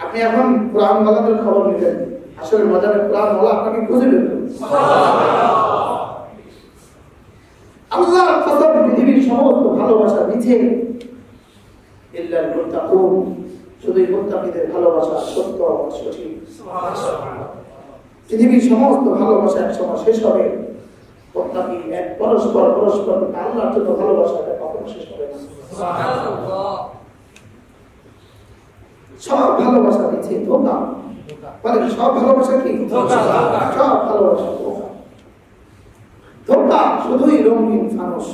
আপনি এখন কোরআন ওয়ালাদের খবর নিবেন, আসলে মজার কোরআন ওয়ালা আপনাকে খুঁজে বের করবে। আল্লাহর কসম, পৃথিবীর সমস্ত ভালোবাসা মিথ্যে, ইল্লাল মুত্তাকুন, শুধু মুত্তাকিদের ভালোবাসা সত্য আর সঠিক। পৃথিবীর সমস্ত ভালোবাসা একসময় শেষ হবে, মুত্তাকি এক পরস্পর আল্লাহর জন্য ভালোবাসা কখনো শেষ হবে না। সুবহানাল্লাহ। সব ভালোবাসা মিথ্যে, ধোঁকা। বলেন সব ভালোবাসা কি? ধোঁকা। সব ভালোবাসা ধোঁকা। ধোঁকা শুধুই রঙিন ফানুস,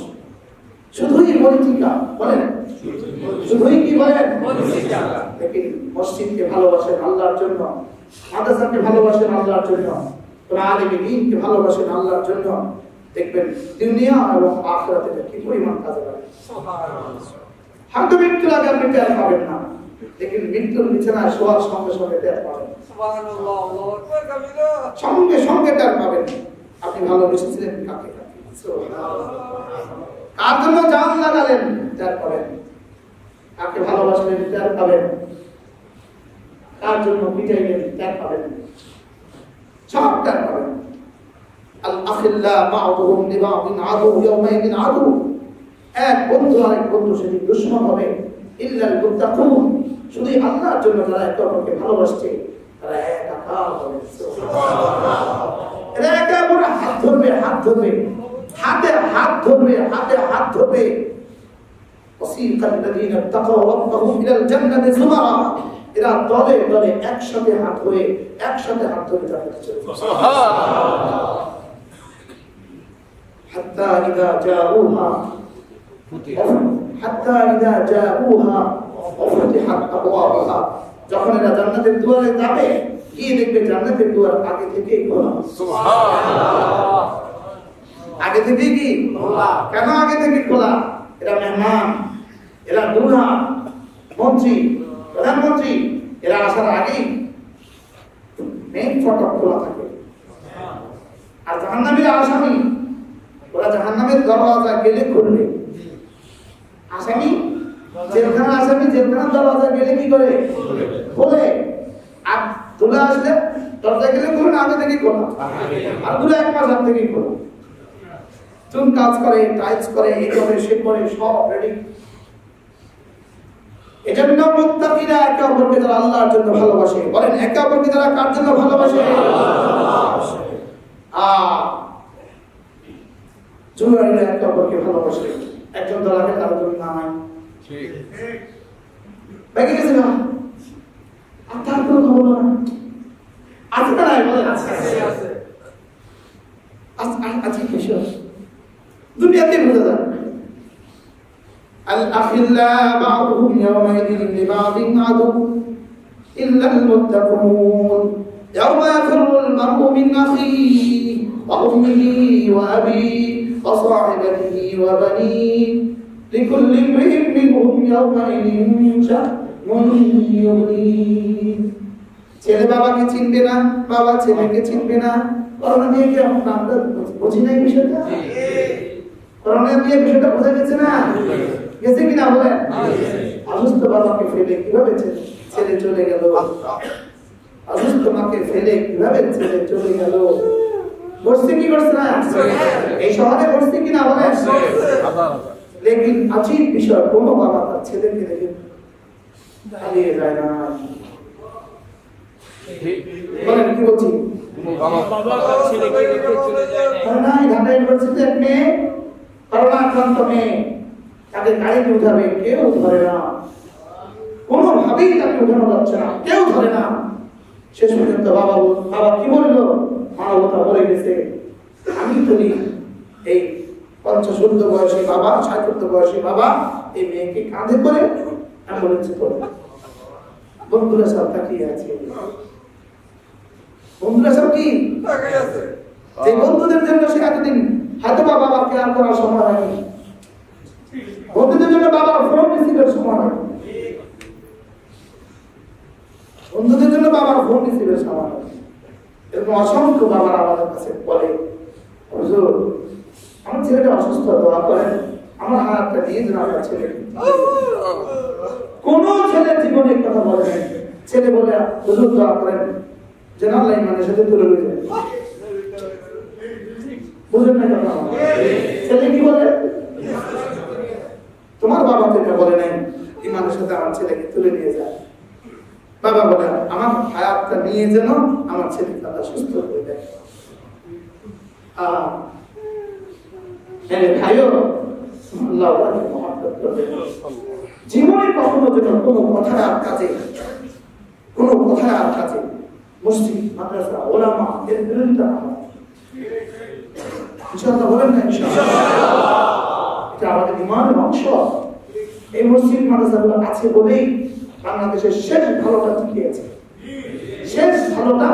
শুধুই মরিচিকা। বলেন শুধুই কি বলেন? মরিচিকা। দেখেন, মসজিদকে ভালোবাসেন আল্লাহর জন্য, মাদ্রাসাকে ভালোবাসেন আল্লাহর জন্য, আলেমে দ্বীনকে ভালোবাসেন আল্লাহর জন্য, দেখবেন দুনিয়া এবং আখিরাতে কি পরিমাণ কাজে লাগে। সুবহানাল্লাহ। হয়তো মৃত্যুর আগে আপনি টের পাবেন না, দেখেন মৃত্যুর বিছানায় শোয়ার সঙ্গে সঙ্গে টের পাবেন। সুবহানাল্লাহ, আল্লাহু আকবার কাবীরা। সঙ্গে সঙ্গে টের পাবেন আপনি ভালোবেসেছিলেন কাকে। কার জন্য জান লাগালেন টের পাবেন, কাকে ভালোবাসলেন টের পাবেন, কার জন্য পিটাইলেন টের পাবেন, সব টের পাবেন। আল আখিল্লা বা'দুহুম লিবা'দিন আদু ইয়াওমাইদিন আদু। এক বন্ধু আরেক বন্ধু সেদিন দুশমন হবে। ইল্লাল মুত্তাকুন, শুধু আল্লাহর জন্য যারা একে অপরকে ভালোবাসছে তারা একাকার হবে। এরা একে অপরের হাত ধরবে, হাত ধরবে, হাতে হাত ধরবে, হাতে হাত ধরবে। ওয়াসিকাল লাযীনা তাকাউ রাব্বাহুম ইলাল জান্নাতি যুমারা, এরা দলে দলে একসাথে হাত ধরে একসাথে হাত ধরে যাবে। সুবহানাল্লাহ। হাত্তা ইযা জাউহা হাত্তা ইযা জাউহা ওয়াফতিহাত আবওয়াবুহা, যখন এরা জান্নাতের দুয়ারে যাবে গিয়ে দেখবে জান্নাতের দুয়ার আগে থেকেই খোলা। সুবহানাল্লাহ। আগে থেকেই কি খোলা? কেন আগে থেকে খোলা? এরা মেহমান, এরা দুলহা, মন্ত্রী, প্রধানমন্ত্রী, এরা আসার আগেই মেইন ফটক খোলা থাকে। আর জাহান্নামীরা আসামি, ওরা জাহান্নামের দরওয়াজা গেলে খুলবে। আসামি জেলখানা, আসামি জেলখানার দরওয়াজা গেলে কি করে? খোলে। আর দুলা আসলে দরজা গেলে খুলে না, আগে থেকে খোলা। আর দুলা এক মাস আগে থেকেই খোলা। চুন কাজ করে, টাইলস করে, এই করে সে করে, সব রেডি। এজন্য মুত্তাকিরা একে অপরকে যারা আল্লাহর জন্য ভালোবাসে, বলেন একে অপরকে যারা কার জন্য ভালোবাসে? জুয়ারিরা একে অপরকে ভালোবাসে। একজন দলাকে তার জন্য নামায়, ঠিক বেগে গেছে না, আর তার কোনো খবর না আছে না? বলেন আছে, আছে, আছে কিছু দুনিয়াতে বোঝা যায়। الأخلاء بعضهم يومئذ لبعض عدو إلا المتقون يوم يفر المرء من أخيه وأمه وأبيه وصاحبته وبنيه لكل امرئ منهم يومئذ شأن يغنيه। ছেলে বাবাকে চিনবে না, বাবা ছেলেকে চিনবে না। করোনা দিয়ে কি আমরা বুঝি নাই বিষয়টা? করোনা দিয়ে বিষয়টা বোঝা গেছে না? গেছে কিনা বলেন? অসুস্থ বাবাকে ফেলে কিভাবে ছেলে চলে গেল, অসুস্থ মাকে ফেলে কিভাবে ছেলে চলে গেল। বসছে কি করছে না? এই শহরে বসছে কিনা বলেন? লেকিন আজীব বিষয়, কোন বাবা তার ছেলেকে দেখে হারিয়ে যায় না। বলেন কি বলছি? বাবা ছেলেকে দেখে চলে যায় না। ঢাকা ইউনিভার্সিটিতে এক মেয়ে করোনা আক্রান্ত মেয়ে, তাকে গাড়িতে উঠাবে, কেউ ধরে না, কোনোভাবেই তাকে উঠানো যাচ্ছে না, কেউ ধরে না। শেষ পর্যন্ত বাবা কি বললো? মানবতা বলে গেছে, আমি তুমি এই 50 বয়সী বাবা, 60 বয়সী বাবা এই মেয়েকে কাঁধে করে অ্যাম্বুলেন্সে করে। বন্ধুরা সব তাকিয়ে আছে, বন্ধুরা সব কি তাকিয়ে আছে? যে বন্ধুদের জন্য সে এতদিন হয়তো বাবা কেয়ার করার সময় হয়নি, বন্ধুদের জন্য বাবার ফোন রিসিভের সময় হয়নি, বন্ধুদের জন্য বাবার ফোন রিসিভের সময় হয়নি। এরকম অসংখ্য বাবার আমাদের কাছে বলে, হুজুর আমার ছেলেটা অসুস্থ, দোয়া করেন, আমার হাতটা দিয়ে যেন আপনার ছেলে। কোন ছেলে জীবনে কথা বলে নাই, ছেলে বলে হুজুর দোয়া করেন যেন আল্লাহ ইমানের সাথে তুলে নিয়ে যায়। বুঝলেন না কথা? ছেলে কি বলে? তোমার বাবা তো এটা বলে নাই ইমানের সাথে আমার ছেলেকে তুলে নিয়ে যায়। বাবা বলে আমার হায়াতটা নিয়ে যেন আমার ছেলে তারা সুস্থ হয়ে যায়। জীবনে কখনো যেন কোনো কথায় আর কাজে মসজিদ, মাদ্রাসা, ওলামা এর বিরোধিতা না হয়। ইনশাআল্লাহ বলেন না? ইনশাআল্লাহ। এটা আমাদের ঈমানের অংশ। এই মসজিদ মাদ্রাসাগুলো আছে বলেই বাংলাদেশের শেষ ভালোটা টিকে আছে, শেষ ভালোটা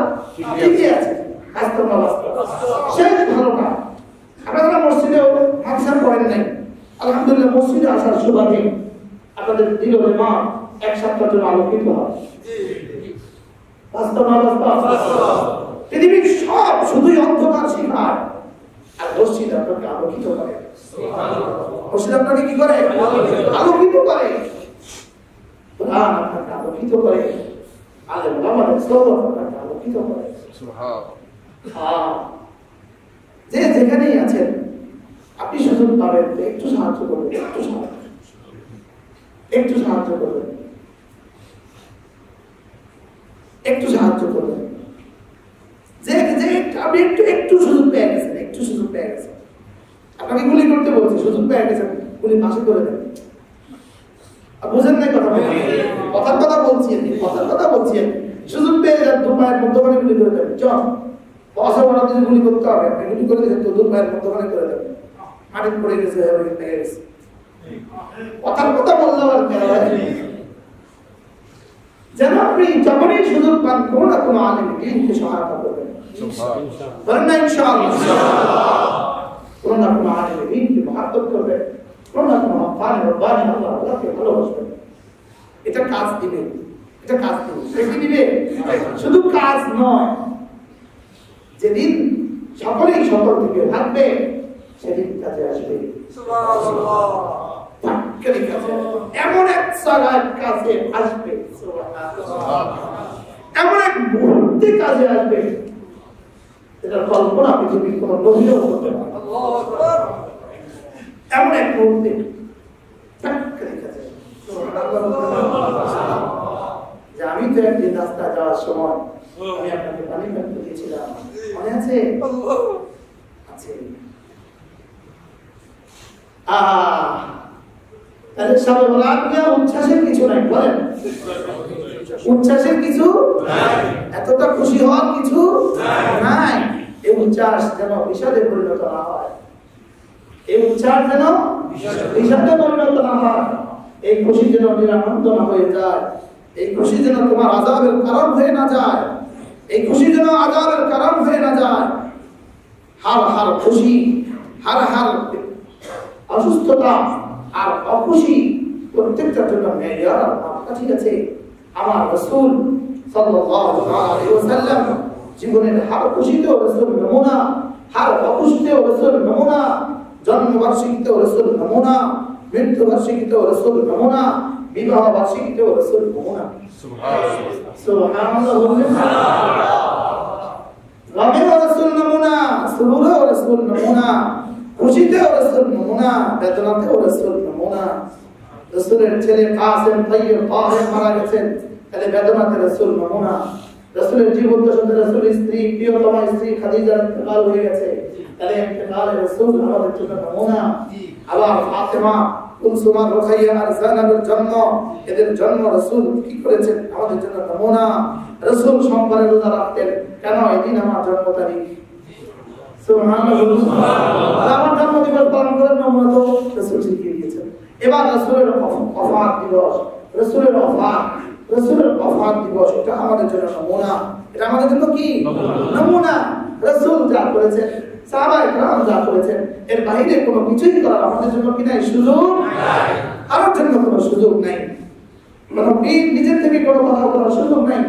টিকে আছে। শেষ ভালোটা আপনারা মসজিদেও মাদ্রাসা করেন নাই, আলহামদুলিল্লাহ মসজিদে আসার সুবাদে আপনাদের দিল মা এক সপ্তাহের জন্য আলোকিত হয়। বাস্তব না বাস্তব? পৃথিবীর সব শুধুই অন্ধকার শিখায়, আর মসজিদ আপনাকে আলোকিত করে। মসজিদ আপনাকে কি করে? আলোকিত করে। কোরআন আপনাকে আলোকিত করে, আলেম ওলামাদের সোহবত আপনাকে আলোকিত করে। সুবহানাল্লাহ। যে যেখানেই আছেন আপনি সুযোগ পাবেন একটু সাহায্য করবেন, একটু সাহায্য করবেন, একটু সাহায্য করবেন। যে আপনি একটু সুযোগ পেয়ে গেছেন, একটু সুযোগ পেয়ে গেছেন, আপনাকে গুলি করতে বলছে, সুযোগ পেয়ে গেছেন, গুলি পাশে করে দেন। বুঝেন নাই কথা? কথার কথা বলছি, কথার কথা বলছি। সুযোগ পেয়ে যান, দু পায়ের মধ্যখানে গুলি করে দেবেন। চল পয়সা বড় দিন গুলি করতে হবে, আপনি গুলি করে দিয়েছেন তো দু পায়ের মধ্যখানে করে দেবেন, মাটি পড়ে গেছে, লেগে গেছে। কথার কথা বললাম আর যেন আপনি যখনই সুযোগ পান কোনো না কোনো আলেম দিনকে সহায়তা করবেন, বলেন না ইনশাআল্লাহ। কোনো না কোনো আলেম দিনকে মহাব্বত করবেন, কোনো না কোনো আফানে রব্বানি আল্লাহকে ভালোবাসবেন। এটা কাজ দিবে, এটা কাজ দিবে। কি দিবে? শুধু কাজ নয়, যেদিন সকলেই সকল থেকে থাকবে সেদিন কাজে আসবে। সুবহানাল্লাহ। এমন এক জায়গায় কাজে আসবে, এমন এক মুহূর্তে কাজে আসবে, এটা কল্পনা পৃথিবীর কোন নবীও করতে পারে না। এমন এক মুহূর্তে যে আমি তো একদিন রাস্তা যাওয়ার সময় আমি আপনাকে পানি পান দিয়েছিলাম, মনে আছে? আছে। তাহলে সবে বরাত নিয়ে উচ্ছ্বাসের কিছু নাই, বলেন উচ্ছ্বাসের কিছু নাই, এতটা খুশি হওয়ার কিছু নাই। এই উচ্ছ্বাস যেন বিষাদে পরিণত না হয়, এই উচ্ছ্বাস যেন বিষাদে পরিণত না হয়, এই খুশি যেন নিরানন্দ না হয়ে যায়, এই খুশি যেন তোমার আযাবের কারণ হয়ে না যায়, এই খুশি যেন আযাবের কারণ হয়ে না যায়। হার হার খুশি, হার হার অসুস্থতা আর অখুশি প্রত্যেকটার জন্য মেয়ার মাপকা ঠিক আছে। আমার রাসূল সাল্লাল্লাহু আলাইহি ওয়াসাল্লাম জীবনের হার খুশিতেও রাসূল নমুনা, হার অখুশিতেও রাসূল নমুনা, জন্মবার্ষিকীতেও রাসূল নমুনা, মৃত্যু বার্ষিকীতেও রাসূল নমুনা, বিবাহ বার্ষিকীতেও রাসূল নমুনা। সুবহানাল্লাহ, সুবহানাল্লাহ। গমেও রাসূল নমুনা, সুরুরেও রাসূল নমুনা, খুশিতেও রাসূল নমুনা, বেদনাতেও রাসূল নমুনা। রাসূলের ছেলে কাসেম তাইয়্যিব তাহের মারা গেছেন, তাহলে বেদনাতে রাসূল নমুনা। রাসূলের জীবন দশাতে রাসূলের স্ত্রী, প্রিয়তম স্ত্রী খাদিজার ইন্তেকাল হয়ে গেছে, তাহলে ইন্তেকালে রাসূল আমাদের জন্য নমুনা। আবার ফাতেমা, কুলসুমা, রুকাইয়া আর জাইনাবের জন্ম, এদের জন্ম রাসূল কি করেছেন? আমাদের জন্য নমুনা। রাসূল সোমবারে রোজা রাখতেন, কেন? এদিন আমার জন্ম তারিখ। সুবহানাল্লাহ। আমার জন্মদিবস পালন করার নমুনা তো রাসূল শিখিয়ে দিয়েছেন। এবার রাসূলের ওফাত দিবস, রাসূলের ওফাত দিবস, এটা আমাদের জন্য নমুনা। এটা আমাদের জন্য কি নমুনা? রাসূল যা করেছেন, সাহাবায়ে কেরাম যা করেছেন, এর বাইরে কোনো কিছুই করার আমাদের জন্য কি নাই? সুযোগ নাই। কারোর জন্য কোনো সুযোগ নাই। কোনো পীর নিজের থেকে কোনো কথা বলার সুযোগ নাই,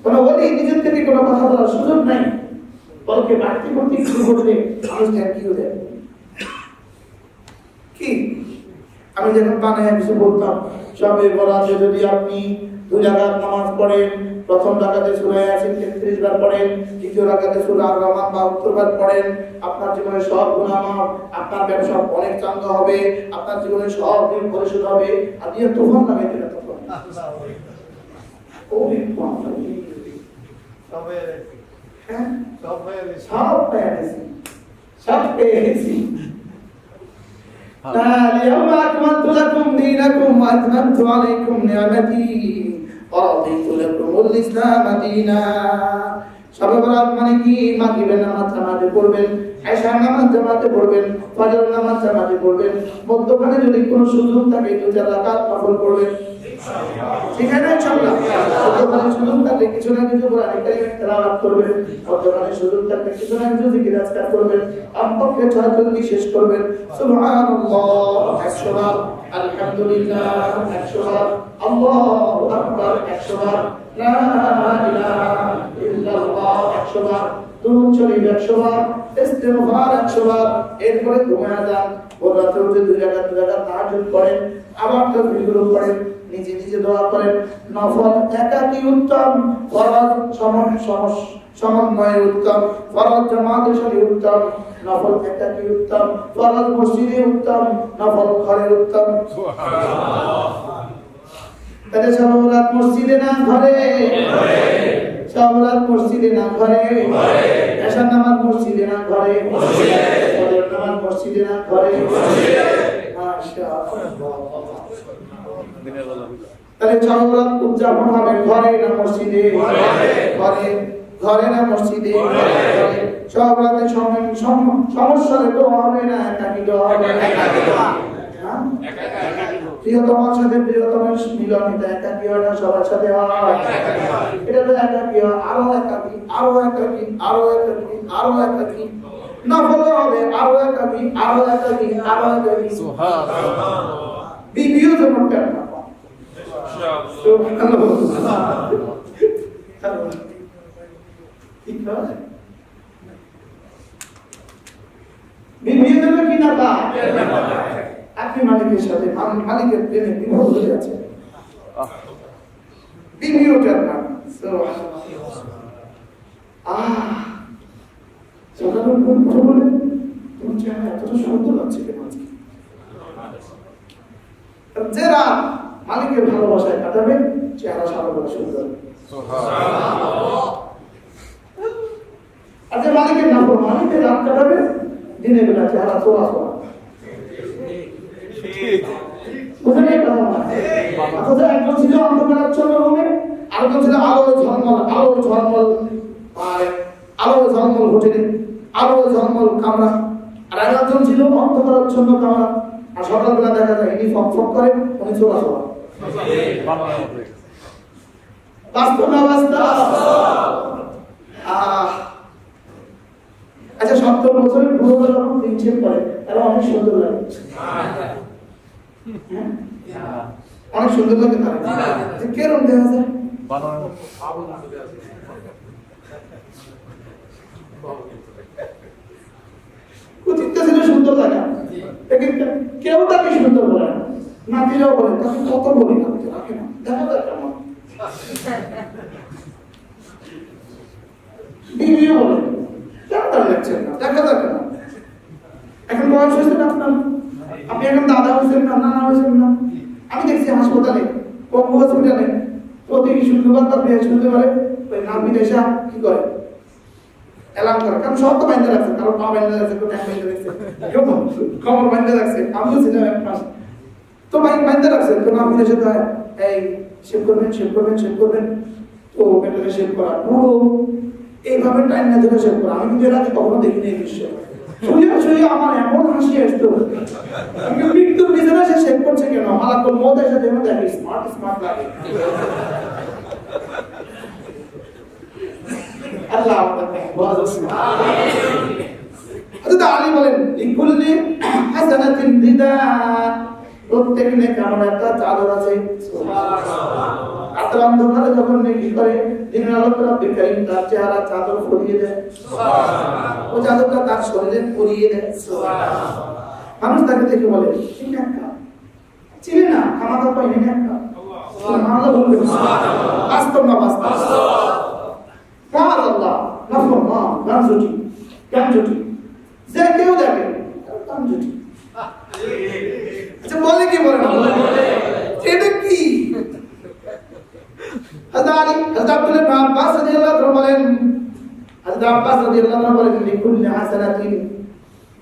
কোনো ওলি নিজের থেকে কোনো কথা বলার সুযোগ নাই। বলকে বাড়তি করতে শুরু করলে মানুষ থ্যাংক ইউ দেয়। কি আমি যখন বানায় কিছু বলতাম, সবে বরাতে যদি আপনি 2 রাকাত নামাজ পড়েন, প্রথম রাকাতে সূরা ইয়াসিন 33 বার পড়েন, দ্বিতীয় রাকাতে সূরা আর রহমান 72 বার পড়েন, আপনার জীবনে সব গুনাহ মাফ, আপনার ব্যবসা অনেক চাঙ্গা হবে, আপনার জীবনে সব ঋণ পরিশোধ হবে। আপনি তুফান লাগাইতে না তখন ওই তবে হ্যাঁ সব পেয়ে গেছি। اليوم أكملت لكم دينكم وأتممت عليكم نعمتي ورضيت لكم الإسلام دينا। সবে বরাত মানে কি? মাগরিবের নামাজ জামাতে পড়বেন, এশার নামাজ জামাতে পড়বেন, ফজরের নামাজ জামাতে পড়বেন, মধ্যখানে যদি কোনো সুযোগ থাকে 2-4 রাকাত নফল পড়বেন। ঠিক আছে ইনশাআল্লাহ। মধ্যখানে সুযোগ থাকলে কিছু না কিছু কোরআন কারীম তেলাওয়াত করবেন, মধ্যখানে সুযোগ থাকলে কিছু না কিছু জিকির আজকার করবেন, আমপক্ষে 6 জলদি শেষ করবেন। সুবহানাল্লাহ 100 বার, আলহামদুলিল্লাহ 100 বার, আল্লাহু আকবার 100 বার, লা ইলাহা ইল্লাল্লাহ 100 বার, দুরূদ শরীফ 100 বার, ইস্তিগফার 100 বার। এরপরে ঘুমায় যান, ভোর রাতে উঠে 2 রাকাত তাহাজ্জুদ পড়েন, আবার তাকবীর পড়েন, নিজে নিজে দোয়া করেন। নফল একাকী উত্তম, ফরজ সমন্বয় উত্তম, ফরজ জামাতের সাথে উত্তম, নফল একাকী উত্তম, ফরজ মসজিদে উত্তম, নফল ঘরে উত্তম। তাহলে সবরাত মসজিদে না ঘরে, সবরাত মসজিদে না ঘরে, এশার নামাজ মসজিদে না ঘরে, ফজর নামাজ মসজিদে না ঘরে, মাশাআল্লাহ। তাহলে সবরাত উদযাপন হবে ঘরে না মসজিদে? ঘরে। ঘরে না মসজিদে? ঘরে। সবরাতে সমস্যা দোয়া হবে না একাকী দোয়া হবে? প্রিয়তমার সাথে প্রিয়তমের মিলন, এটা একাকী হয় না, সবার সাথে হয়। এটা তো একাকী হয়, আরো একাকী, আরো একাকী, আরো একাকী, আরো একাকী। নফল হবে আরো একাকী, আরো একাকী, আরো একাকী। সুবহানাল্লাহ। বিবিও যেন কেন না পায়। সুবহানাল্লাহ। ঠিক না? বিবিও যেন কি না পায়। আপনি মালিকের সাথে মালিকের প্রেমে বিভোর হয়ে আছেন, বিবিওটার নাম বলে তোমার চেহারা এতটা সুন্দর লাগছে কেন? যারা মালিকের ভালোবাসায় কাটাবে চেহারা সারাবেলা সুন্দর, আর যে মালিকের নাম মালিকের রাত কাটাবে দিনের বেলা চেহারা চোরা চোরা। একজন ছিল অন্ধকারাচ্ছন্ন রুমে, আরেকজন ছিল আলো ঝলমল, আলো ঝলমল, আলো ঝলমল হোটেলে, আলো ঝলমল কামরা, আর একজন ছিল অন্ধকারাচ্ছন্ন কামরা। আর সকালবেলা দেখা যায় ইনি ফক ফক করে, উনি চোরা চোরা। বাস্তব না বাস্তব? আচ্ছা 70 বছরের বুড়ো যখন প্রিন্সেপ করে তারা অনেক সুন্দর লাগে, অনেক সুন্দর লাগে তারা। কেরম দেখা যায়? উচিত ছিল সুন্দর লাগা, কেউ তাকে সুন্দর বলে না, নাতিরাও বলে তাকে কত বলি না, রাখে না, দেখা যায় কেমন। বিবিও বলে কেন তার লাগছেন না, দেখা যায় কেন। এখন বয়স হয়েছে না আপনার, আপনি এখন দাদা হয়েছেন না, নানা হয়েছেন না। আমি দেখছি হাসপাতালে, পঙ্গু হসপিটালে প্রতি শুক্রবার বা বৃহস্পতিবারে ওই নামির এসে কি করে এলাম করে, কারণ সব তো বাইন্দা রাখছে, কারণ পা বাইন্দা রাখছে, কেউ ট্যাঙ্ক বাইন্দা রাখছে, কেউ কমর বাইন্দা রাখছে, আমিও ছিলাম এক মাস তো বাইন্দা রাখছে। তো নামির এসে তো এই শেভ করবেন, শেভ করবেন, শেভ করবেন, তো পেটে শেভ করা পুরো এইভাবে টাইম না ধরে শেভ করা। আমি কিন্তু এর আগে কখনো দেখিনি এই দৃশ্য। শুয়ে শুয়ে আমার এমন হাসি আসতো, মৃত্যুর বিছানা সে শেভ করছে কেন, আমার তো মত এসে যেন দেখে স্মার্ট স্মার্ট লাগে। আল্লাহ আলী বলেন লিকুল্লি হাসানাতিন রিদা, প্রত্যেক নেক আমলের একটা চাদর আছে। সুবহানাল্লাহ। রাতের অন্ধকারে যখন নেকি করে দিনের আলোতে রব্বুল কারীম তার চেহারা চাদর পরিয়ে দেয়, সুবহানাল্লাহ। ও চাদরটা তার শরীরে পরিয়ে দেয়, সুবহানাল্লাহ। মানুষ তাকে দেখে বলে এই নেকটা চিনি না, খামাখা পাই না নেকটা, সুবহানাল্লাহ বলবে। সুবহানাল্লাহ। বাস্তব না বাস্তব? সুবহানাল্লাহ। নাফরমান গানজুটি, গানজুটি যে কেউ দেখে গানজুটি। আচ্ছা বলে কি বলে না? এটা কি? হযরত আব্দুল্লাহ আব্বাস রাদিয়াল্লাহু আনহু বলেন, হযরত আব্বাস রাদিয়াল্লাহু আনহু বলেন লিকুল্লি হাসানাতিন,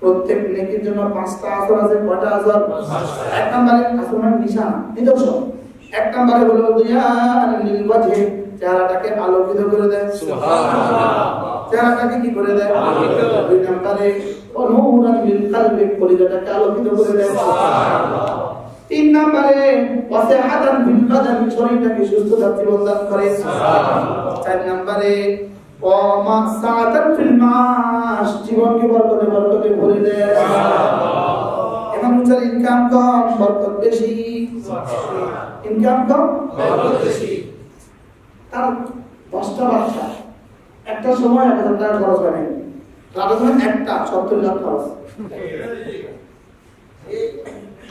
প্রত্যেক নেকির জন্য 5টা আসর আছে। কয়টা আসর? 5টা। এক নম্বরে আসরের নিশানা, নিদর্শন। এক নম্বরে হলো দিয়ান লিল ওয়াজহি, চেহারাটাকে আলোকিত করে দেয়, সুবহানাল্লাহ। চেহারাটাকে কি করে দেয়? আলোকিত। দুই নম্বরে নূরান লিল কলবি, কলিজাটাকে আলোকিত করে দেয়, সুবহানাল্লাহ। তিন নম্বরে ওয়াসিহাতান ফিল বাদান, শরীরটাকে সুস্থতা প্রদান করে, সুবহানাল্লাহ। চার নম্বরে ওয়া সাআতান ফিল মাস, জীবনকে বরকতে বরকতে ভরে দেয়, সুবহানাল্লাহ। এখন যার ইনকাম কম বরকত বেশি, সুবহানাল্লাহ। ইনকাম কম বরকত বেশি। তার 10টা বাচ্চা, একটা সময় 1000 টাকা খরচ হয় নাই, রাতে যখন একটা 70 লাখ খরচ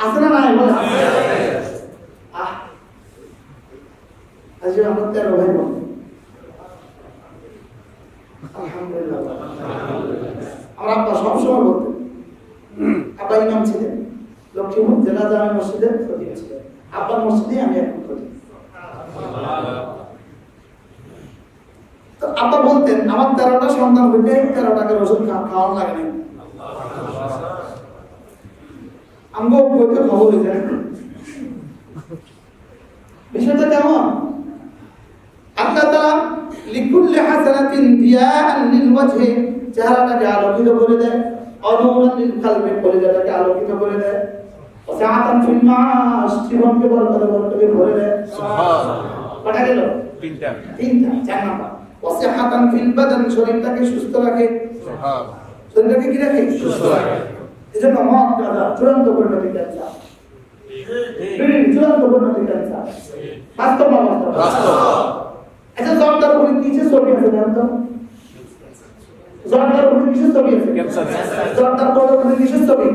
আছে না নাই? বলে আজ আমরা 13 ভাই বোন, আলহামদুলিল্লাহ। আমার আব্বা সবসময় বলতেন, আব্বা ইমাম ছিলেন লক্ষ্মীপুর জেলা জামে মসজিদের খতিব ছিলেন, আব্বার মসজিদে আমি এখন খতিব। তো আব্বা বলতেন আমার 13টা সন্তান হইতে 13টাকে রসুন খাওয়ানো লাগে না। আমগো বইতে খবর হয়ে যায়। বিষয়টা কেমন? আল্লাহ তাআলা লিকুল্লি হাসানাতিন দিয়াআন লিল ওয়াজহি, চেহারাটাকে আলোকিত করে দেয়, অনুরান লিল কলবি, কলিজাটাকে আলোকিত করে দেয়, ওয়াসাআতান ফিল মাআশ, জীবনকে বরকতে ভরে দেয়। সুবহানাল্লাহ। কটা গেল? তিনটা। 4 নাম্বার। ওয়াসাআতান ফিল বাদান, শরীরটাকে সুস্থ রাখে। সুবহানাল্লাহ। শরীরটাকে কি রাখে? সুস্থ রাখে। এজন্য মত দাদা চূড়ান্ত পরিণতি ক্যান্সার, চূড়ান্ত পরিণতি ক্যান্সার। বাস্তব না বাস্তব? বাস্তব। আচ্ছা জর্দার উপরে কিসের ছবি আছে জানতো? জর্দার উপরে কিসের ছবি আছে? ক্যান্সার। জর্দার উপরে কিসের ছবি?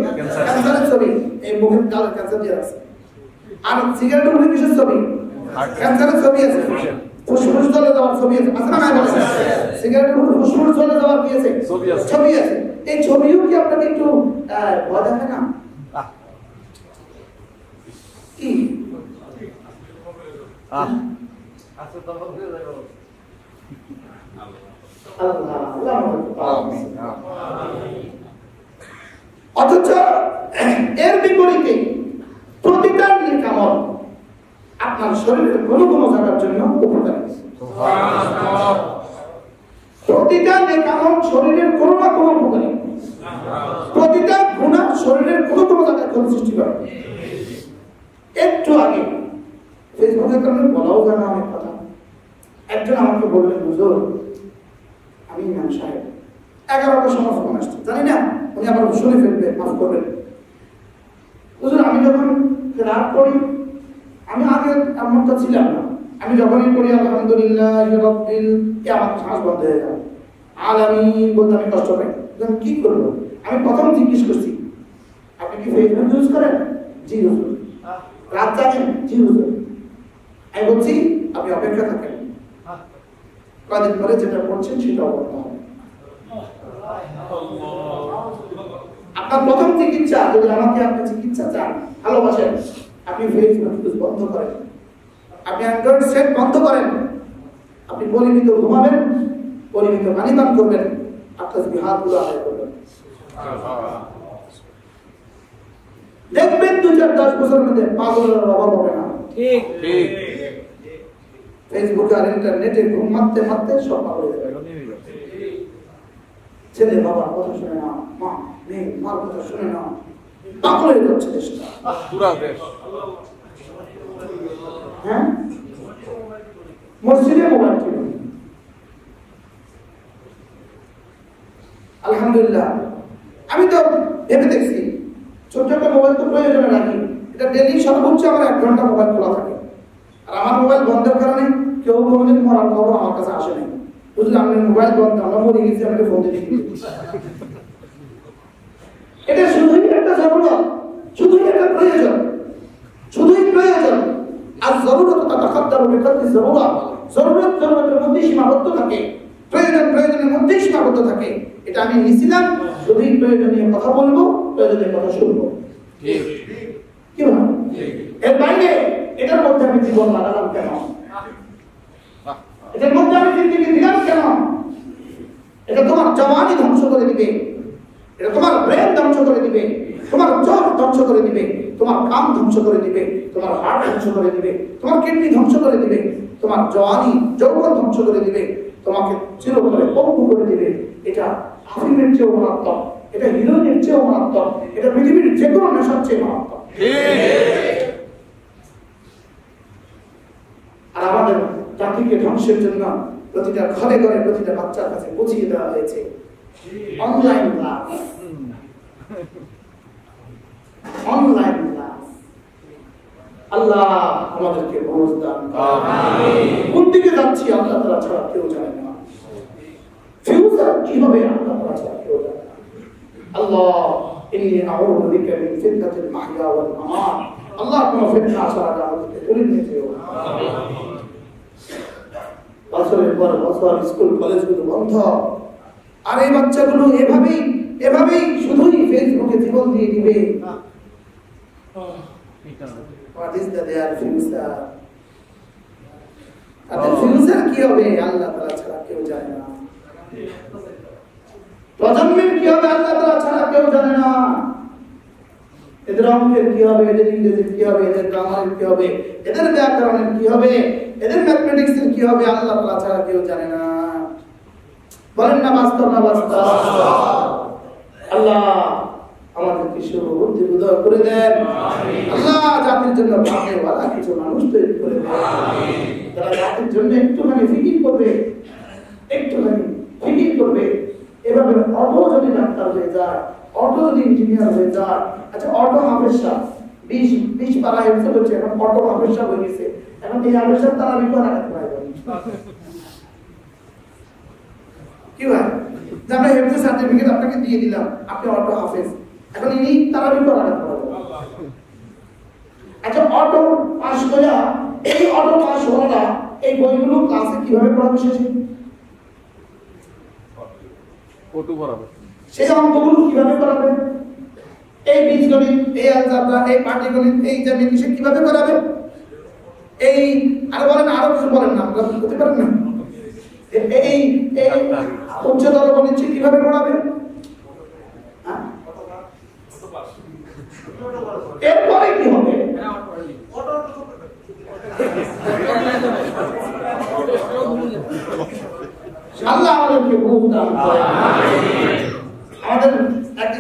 ক্যান্সারের ছবি। এই মুখের কালো ক্যান্সার দিয়ে আছে। আর সিগারেটের উপরে কিসের ছবি? ক্যান্সারের ছবি আছে। ফুসফুস জ্বলে যাওয়ার ছবি আছে। আছে না? সিগারেটের উপরে ফুসফুস জ্বলে যাওয়ার কি আছে? ছবি আছে। এই ছবিও কি আপনাকে একটু ভয় দেখায় না? কি আচ্ছা তো বলতে যাবো আল্লাহ অথচ এর বিপরীতে প্রতিটা নিকামল আপনার শরীরের কোনো জায়গার জন্য উপকারী। সুবহানাল্লাহ। প্রতিটা নিকামল শরীরের কোনো না কোনো উপকারী, প্রতিটা গুনাহ শরীরের কোনো জায়গায় ক্ষতি সৃষ্টি করে। একটু আগে ফেসবুকে কারণে বলাও যায় না অনেক কথা। একজন আমাকে বললেন, হুজুর আমি ইমাম সাহেব 11টা সময় ফোন আসছে, জানি না উনি আবার শুনে ফেলবে, মাফ করবেন। হুজুর আমি যখন রাত করি, আমি আগে এমনটা ছিলাম না, আমি যখনই করি আলহামদুলিল্লাহ রাব্বিল, আমার শ্বাস বন্ধ হয়ে যায়, আলামিন বলতে আমি কষ্ট পাই। আমি কি করবো? আমি প্রথম জিজ্ঞেস করছি, আপনি কি ফেসবুক ইউজ করেন? জি হুজুর। রাত জানেন? জি হুজুর। আমি বলছি আপনি অপেক্ষা থাকেন, কদিন পরে যেটা করছেন সেটা অবস্থা হবে। আপনার প্রথম চিকিৎসা, যদি আমাকে আপনি চিকিৎসা চান, ভালোবাসেন, আপনি ফেসবুক বন্ধ করেন, আপনি অ্যান্ড্রয়েড সেট বন্ধ করেন, আপনি পরিমিত ঘুমাবেন, পরিমিত পানি পান করবেন, আপনার হাতগুলো আদায় করবেন। দেখবেন 2-10 বছরের মধ্যে পাগলের অভাব হবে না। ঠিক ঠিক। ফেসবুক আর ইন্টারনেটে ঘুম মারতে মারতে সব পাগল হয়ে যাবে। ছেলে বাবার কথা শুনে না, মা মেয়ে মার কথা শুনে না, পাগল হয়ে যাচ্ছে দেশটা, পুরা দেশ। হ্যাঁ, মসজিদে মোবাইল ছিল। আলহামদুলিল্লাহ আমি তো ভেবে দেখছি ছোট একটা মোবাইল তো প্রয়োজনে রাখি, এটা ডেলি সর্বোচ্চ আমার 1 ঘন্টা মোবাইল খোলা থাকে। আর আমার মোবাইল বন্ধের কারণে কেউ কোনোদিন মরার খবর আমার কাছে আসে নাই। বুঝলি, আমি মোবাইল বন্ধ, আমরা মরে গেছি, আমাকে ফোন দিয়ে এটা শুধুই একটা জরুরত, শুধুই একটা প্রয়োজন, শুধুই প্রয়োজন। আর জরুরত তাতাখাদ্দারু বিকাদ্রি জরুরত, জরুরত জরুরতের মধ্যে সীমাবদ্ধ থাকে, প্রয়োজন প্রয়োজনের মধ্যে সীমাবদ্ধ থাকে। এটা আমি নিছিলাম, শুধুই প্রয়োজনীয় কথা বলবো, প্রয়োজনীয় কথা শুনবো। ঠিক কি বল? এর বাইরে এটার মধ্যে আমি জীবন লাগালাম কেন? এটার মধ্যে আমি জিন্দেগি দিলাম কেন? এটা তোমার জওয়ানি ধ্বংস করে দিবে, এটা তোমার ব্রেন ধ্বংস করে দিবে, তোমার চোখ ধ্বংস করে দিবে, তোমার কান ধ্বংস করে দিবে, তোমার হার্ট ধ্বংস করে দিবে, তোমার কিডনি ধ্বংস করে দিবে, তোমার জওয়ানি যৌবন ধ্বংস করে দিবে, তোমাকে চিরতরে পঙ্গু করে দিবে। এটা আফিমের চেয়েও মারাত্মক, এটা হিরোইনের চেয়েও মারাত্মক, এটা পৃথিবীর যে কোনো নেশার চেয়ে মারাত্মক। আর আমাদের জাতিকে ধ্বংসের জন্য প্রতিটা ঘরে ঘরে প্রতিটা বাচ্চার কাছে বুঝিয়ে দেওয়া হয়েছে অনলাইন ক্লাস, অনলাইন ক্লাস। আল্লাহ আমাদেরকে বুঝ দান করুন। আমিন। কোন দিকে যাচ্ছি আল্লাহ তাআলা ছাড়া কেউ জানে না, ফিউচার কি হবে আল্লাহ তাআলা ছাড়া কেউ জানে না। আল্লাহ ইন্নী আউযু বিকা মিন ফিতনাতিল মাহইয়া ওয়াল মামাত। আল্লাহ কোন ফিতনা ছাড়া আমাদেরকে দূরে নিয়ে যেও। আমিন। বছরের পর বছর স্কুল কলেজগুলো বন্ধ, আর এই বাচ্চাগুলো এভাবেই শুধুই ফেসবুকে জীবন দিয়ে দিবে। What is their future? তাদের ফিউচার কি হবে আল্লাহ তাআলা ছাড়া কেউ জানে না। প্রজন্মের কি হবে আল্লাহ তাআলা ছাড়া কেউ জানে না। এদের অঙ্কের কি হবে, এদের ইংরেজির কি হবে, এদের গ্রামারের কি হবে, এদের ব্যাকরণের কি হবে, এদের ম্যাথমেটিক্সের কি হবে আল্লাহ তাআলা ছাড়া কেউ জানে না। বলেন না বাস্তব না বাস্তব? আল্লাহ আমাদেরকে সুবুদ্ধি উদয় করে দেন। আল্লাহ জাতির জন্য ভাবনেওয়ালা কিছু মানুষ তৈরি করে দেন। তারা জাতির জন্য একটুখানি ফিকির করবে, এভাবে অটো যদি ডাক্তার হয়ে যায়, অটো যদি ইঞ্জিনিয়ার হয়ে যায়। আচ্ছা, অটো হাফেজা 20 পারা হেফজ হচ্ছে, এখন অটো হাফেজা হয়ে গেছে। এখন এই হাফেজার তারা বিপদ আঘাত পায় কি ভাই, যে আমরা হেফজের সার্টিফিকেট আপনাকে দিয়ে দিলাম, আপনি অটো হাফেজ, এখন ইনি তারা বিপদ আঘাত পায়। আচ্ছা, অটো পাস করে এই অটো পাস হওয়াটা এই বইগুলো ক্লাসে কিভাবে পড়াবে সেই অঙ্কগুলো কিভাবে করাবে, এই বীজগণিত, এই আলজেব্রা, এই পাটিগণিত, এই জ্যামিতি সে কিভাবে করাবে, এই আর বলেন আরো কিছু বলেন না, আপনারা বুঝতে পারেন না, এই উচ্চতর গণিত কিভাবে পড়াবে? এরপরে কি হবে? আল্লাহ আমাদেরকে বুঝ দান করেন। আমাদের এক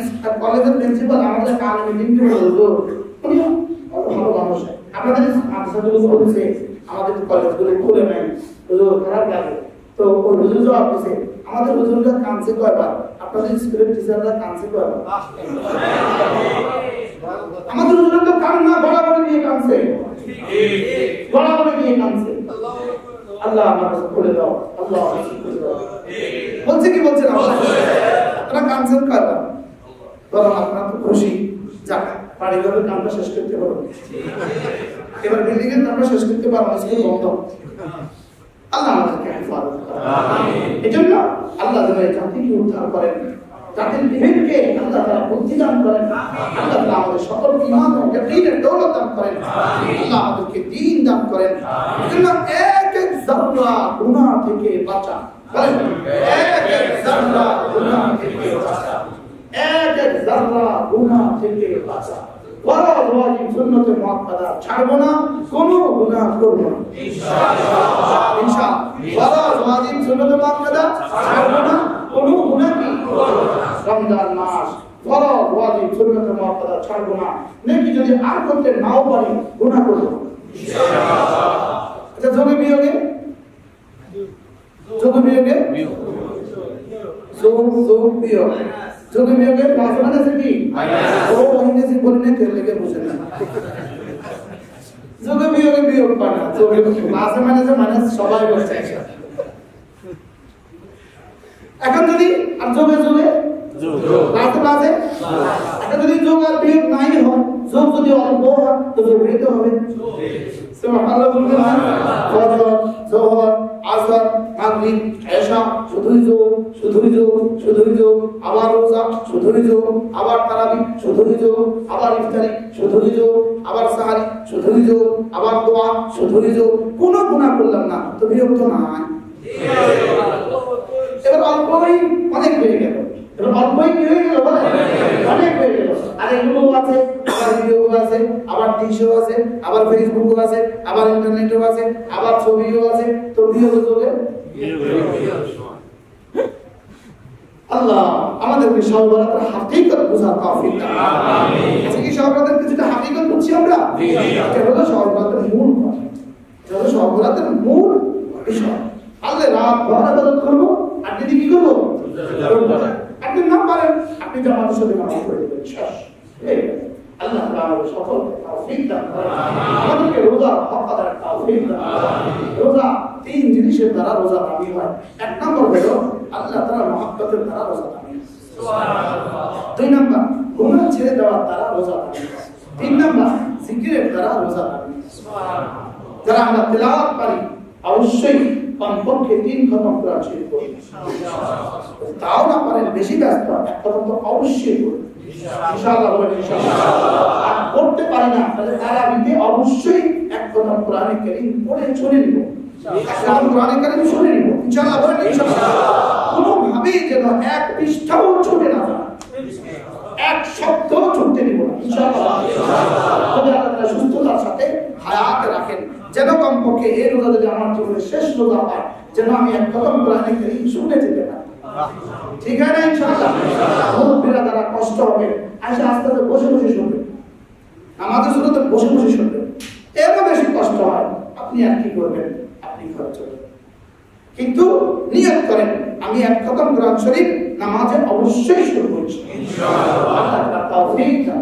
কলেজের প্রিন্সিপাল আমাদের কালকে দিনকে বলতো, উনি ভালো মানুষ, আপনাদের মাদ্রাসাগুলো বলছে আমাদের কলেজগুলো খুলে নেন, হুজুর খারাপ লাগে। তো ওই হুজুর জবাব দিছে, আমাদের হুজুররা কানছে কয়বার, আপনাদের স্কুলের টিচাররা কানছে কয়বার? আমাদের হুজুররা তো কান না, বরাবর দিয়ে কানছে, বরাবর দিয়ে কানছে। আল্লাহ আমার কাছে খুলে দাও, আল্লাহ বলছে কি বলছে না, আপনারা কানছেন কয়বার? বরং আপনারা তো খুশি, যাক বাড়িঘরের কামটা শেষ করতে পারবো, এবার বিল্ডিং এর কামটা শেষ করতে পারবো, স্কুল বন্ধ। আল্লাহ আমাদেরকে হেফাজত করেন। এজন্য আল্লাহ যেন এই জাতিকে উদ্ধার করেন, জাতির বিবেককে আল্লাহ তাআলা বুদ্ধি দান করেন, আল্লাহ তাআলা আমাদের সকল ঈমান ও ইয়াকিনের দৌলত দান করেন, আল্লাহ আমাদেরকে দ্বীন দান করেন। এজন্য এক এক যারা গুনাহ থেকে বাঁচা, বলেন এক এক যারা গুনাহ থেকে বাঁচা, এক এক যারা গুনাহ থেকে বাঁচা। ফরজ ওয়াজিব সুন্নাতে মুআক্কাদা ছাড়বো না, কোনো গুনাহ করব না ইনশাআল্লাহ। ইনশাআল্লাহ ফরজ ওয়াজিব সুন্নাতে মুআক্কাদা ছাড়বো না, কোনো গুনাহ কি করব না। রমজান মাস ফরজ ওয়াজিব সুন্নাতে মুআক্কাদা ছাড়বো না, নেকি যদি আর করতে নাও পারি গুনাহ করব না ইনশাআল্লাহ। আচ্ছা, যোগে বিয়োগে যোগ বিয়োগ যোগে বিয়োগের ভাষা আছে কি? ও ইংরেজি বলি না, তেল লেগে বুঝে না। যোগে বিয়োগে বিয়োগ পায় না, যোগে ভাষা মানে সবাই বলছে একসাথে। এখন যদি আর যোগে ভাষা এখন যদি যোগ আর বিয়োগ নাই হয়, যোগ যদি অল্প হয় তো যোগ হইতে হবে। সুবহানাল্লাহ বলবেন না? ফজর, যোহর, আসর, মাগরিব, এশা শুধুই যোগ, আবার রোজা শুধুই যোগ, আবার তারাবি শুধুই যোগ, আবার ইফতারি শুধুই যোগ, আবার সাহারি শুধুই যোগ, আবার দোয়া শুধুই যোগ। কোনো গুনাহ করলাম না তো বিয়োগ তো নাই। এবার অল্পই অনেক বেড়ে গেল, এবার অল্পই কি হয়ে গেল? অনেক বেড়ে গেল। আর এগুলো আছে, আবার ভিডিও আছে, আবার টিশো আছে, আবার ফেসবুকও আছে, আবার ইন্টারনেটও আছে, আবার ছবিও আছে, তো বিয়োগ যোগে আল্লাহ আমাদেরকে সর্বরাতের হাকিকত বোঝার তৌফিক দান করুন। আমিন। আজকে কি সর্বরাতের কিছুটা হাকিকত বুঝছি আমরা? এটা হলো সর্বরাতের মূল কথা, এটা হলো সর্বরাতের মূল বিষয়। আল্লাহ রাত ভর ইবাদত করব, আর যদি কি করব? আপনি না পারেন, আপনি জামাতের সাথে নামাজ পড়ে দেবেন, শেষ। আল্লাহ তাআলা সকল তৌফিক দান করুন। আমাদেরকে রোজা হক আদায়ের তৌফিক দান করুন। রোজা তিন জিনিসের দ্বারা রোজা দামি হয়। এক নম্বর হলো আল্লাহ তাআলার মহব্বতের দ্বারা রোজা দামি হয়। সুবহানাল্লাহ। দুই নম্বর গুনাহ ছেড়ে দেওয়ার দ্বারা রোজা দামি হয়। তিন নম্বর জিকিরের দ্বারা রোজা দামি হয়। সুবহানাল্লাহ। যারা আমরা তেলাওয়াত পারি, অবশ্যই কমপক্ষে 3 খতম কোরআন শরীফ পড়ি। তাও না পারেন, বেশি ব্যস্ত, এক খতম তো অবশ্যই পড়ি ইনশাআল্লাহ। বলেন ইনশাআল্লাহ। আর পড়তে পারি না তাহলে তারাবিতে অবশ্যই এক খতম কোরআনে কারীম পড়ে চলে নিব, এক খতম কোরআনে কারীম শুনে নিব ইনশাআল্লাহ। বলেন ইনশাআল্লাহ। কোনোভাবেই যেন এক পৃষ্ঠাও ছুটে না যায়, এক শব্দও ছুটতে দিব না ইনশাআল্লাহ। আল্লাহ সুস্থতার সাথে হায়াত রাখেন, যেন কমপক্ষে এই রোজা যদি আমার জীবনের শেষ রোজা হয়, যেন আমি এক খতম কোরআনে কারীম শুনে যেতে পারি। ঠিক আছে ইনশাআল্লাহ। মুরব্বিরা যারা কষ্ট হবে আইসা আস্তে আস্তে বসে বসে শুনবেন, আমাদের শুরুতে বসে বসে শুনবেন। এরও বেশি কষ্ট হয় আপনি আর কি করবেন, আপনি ঘরে চলে যাবেন, কিন্তু নিয়ত করেন আমি এক খতম কোরআন শরীফ নামাজে অবশ্যই শুরু করছি ইনশাআল্লাহ। আল্লাহ তাআলা তৌফিক দান।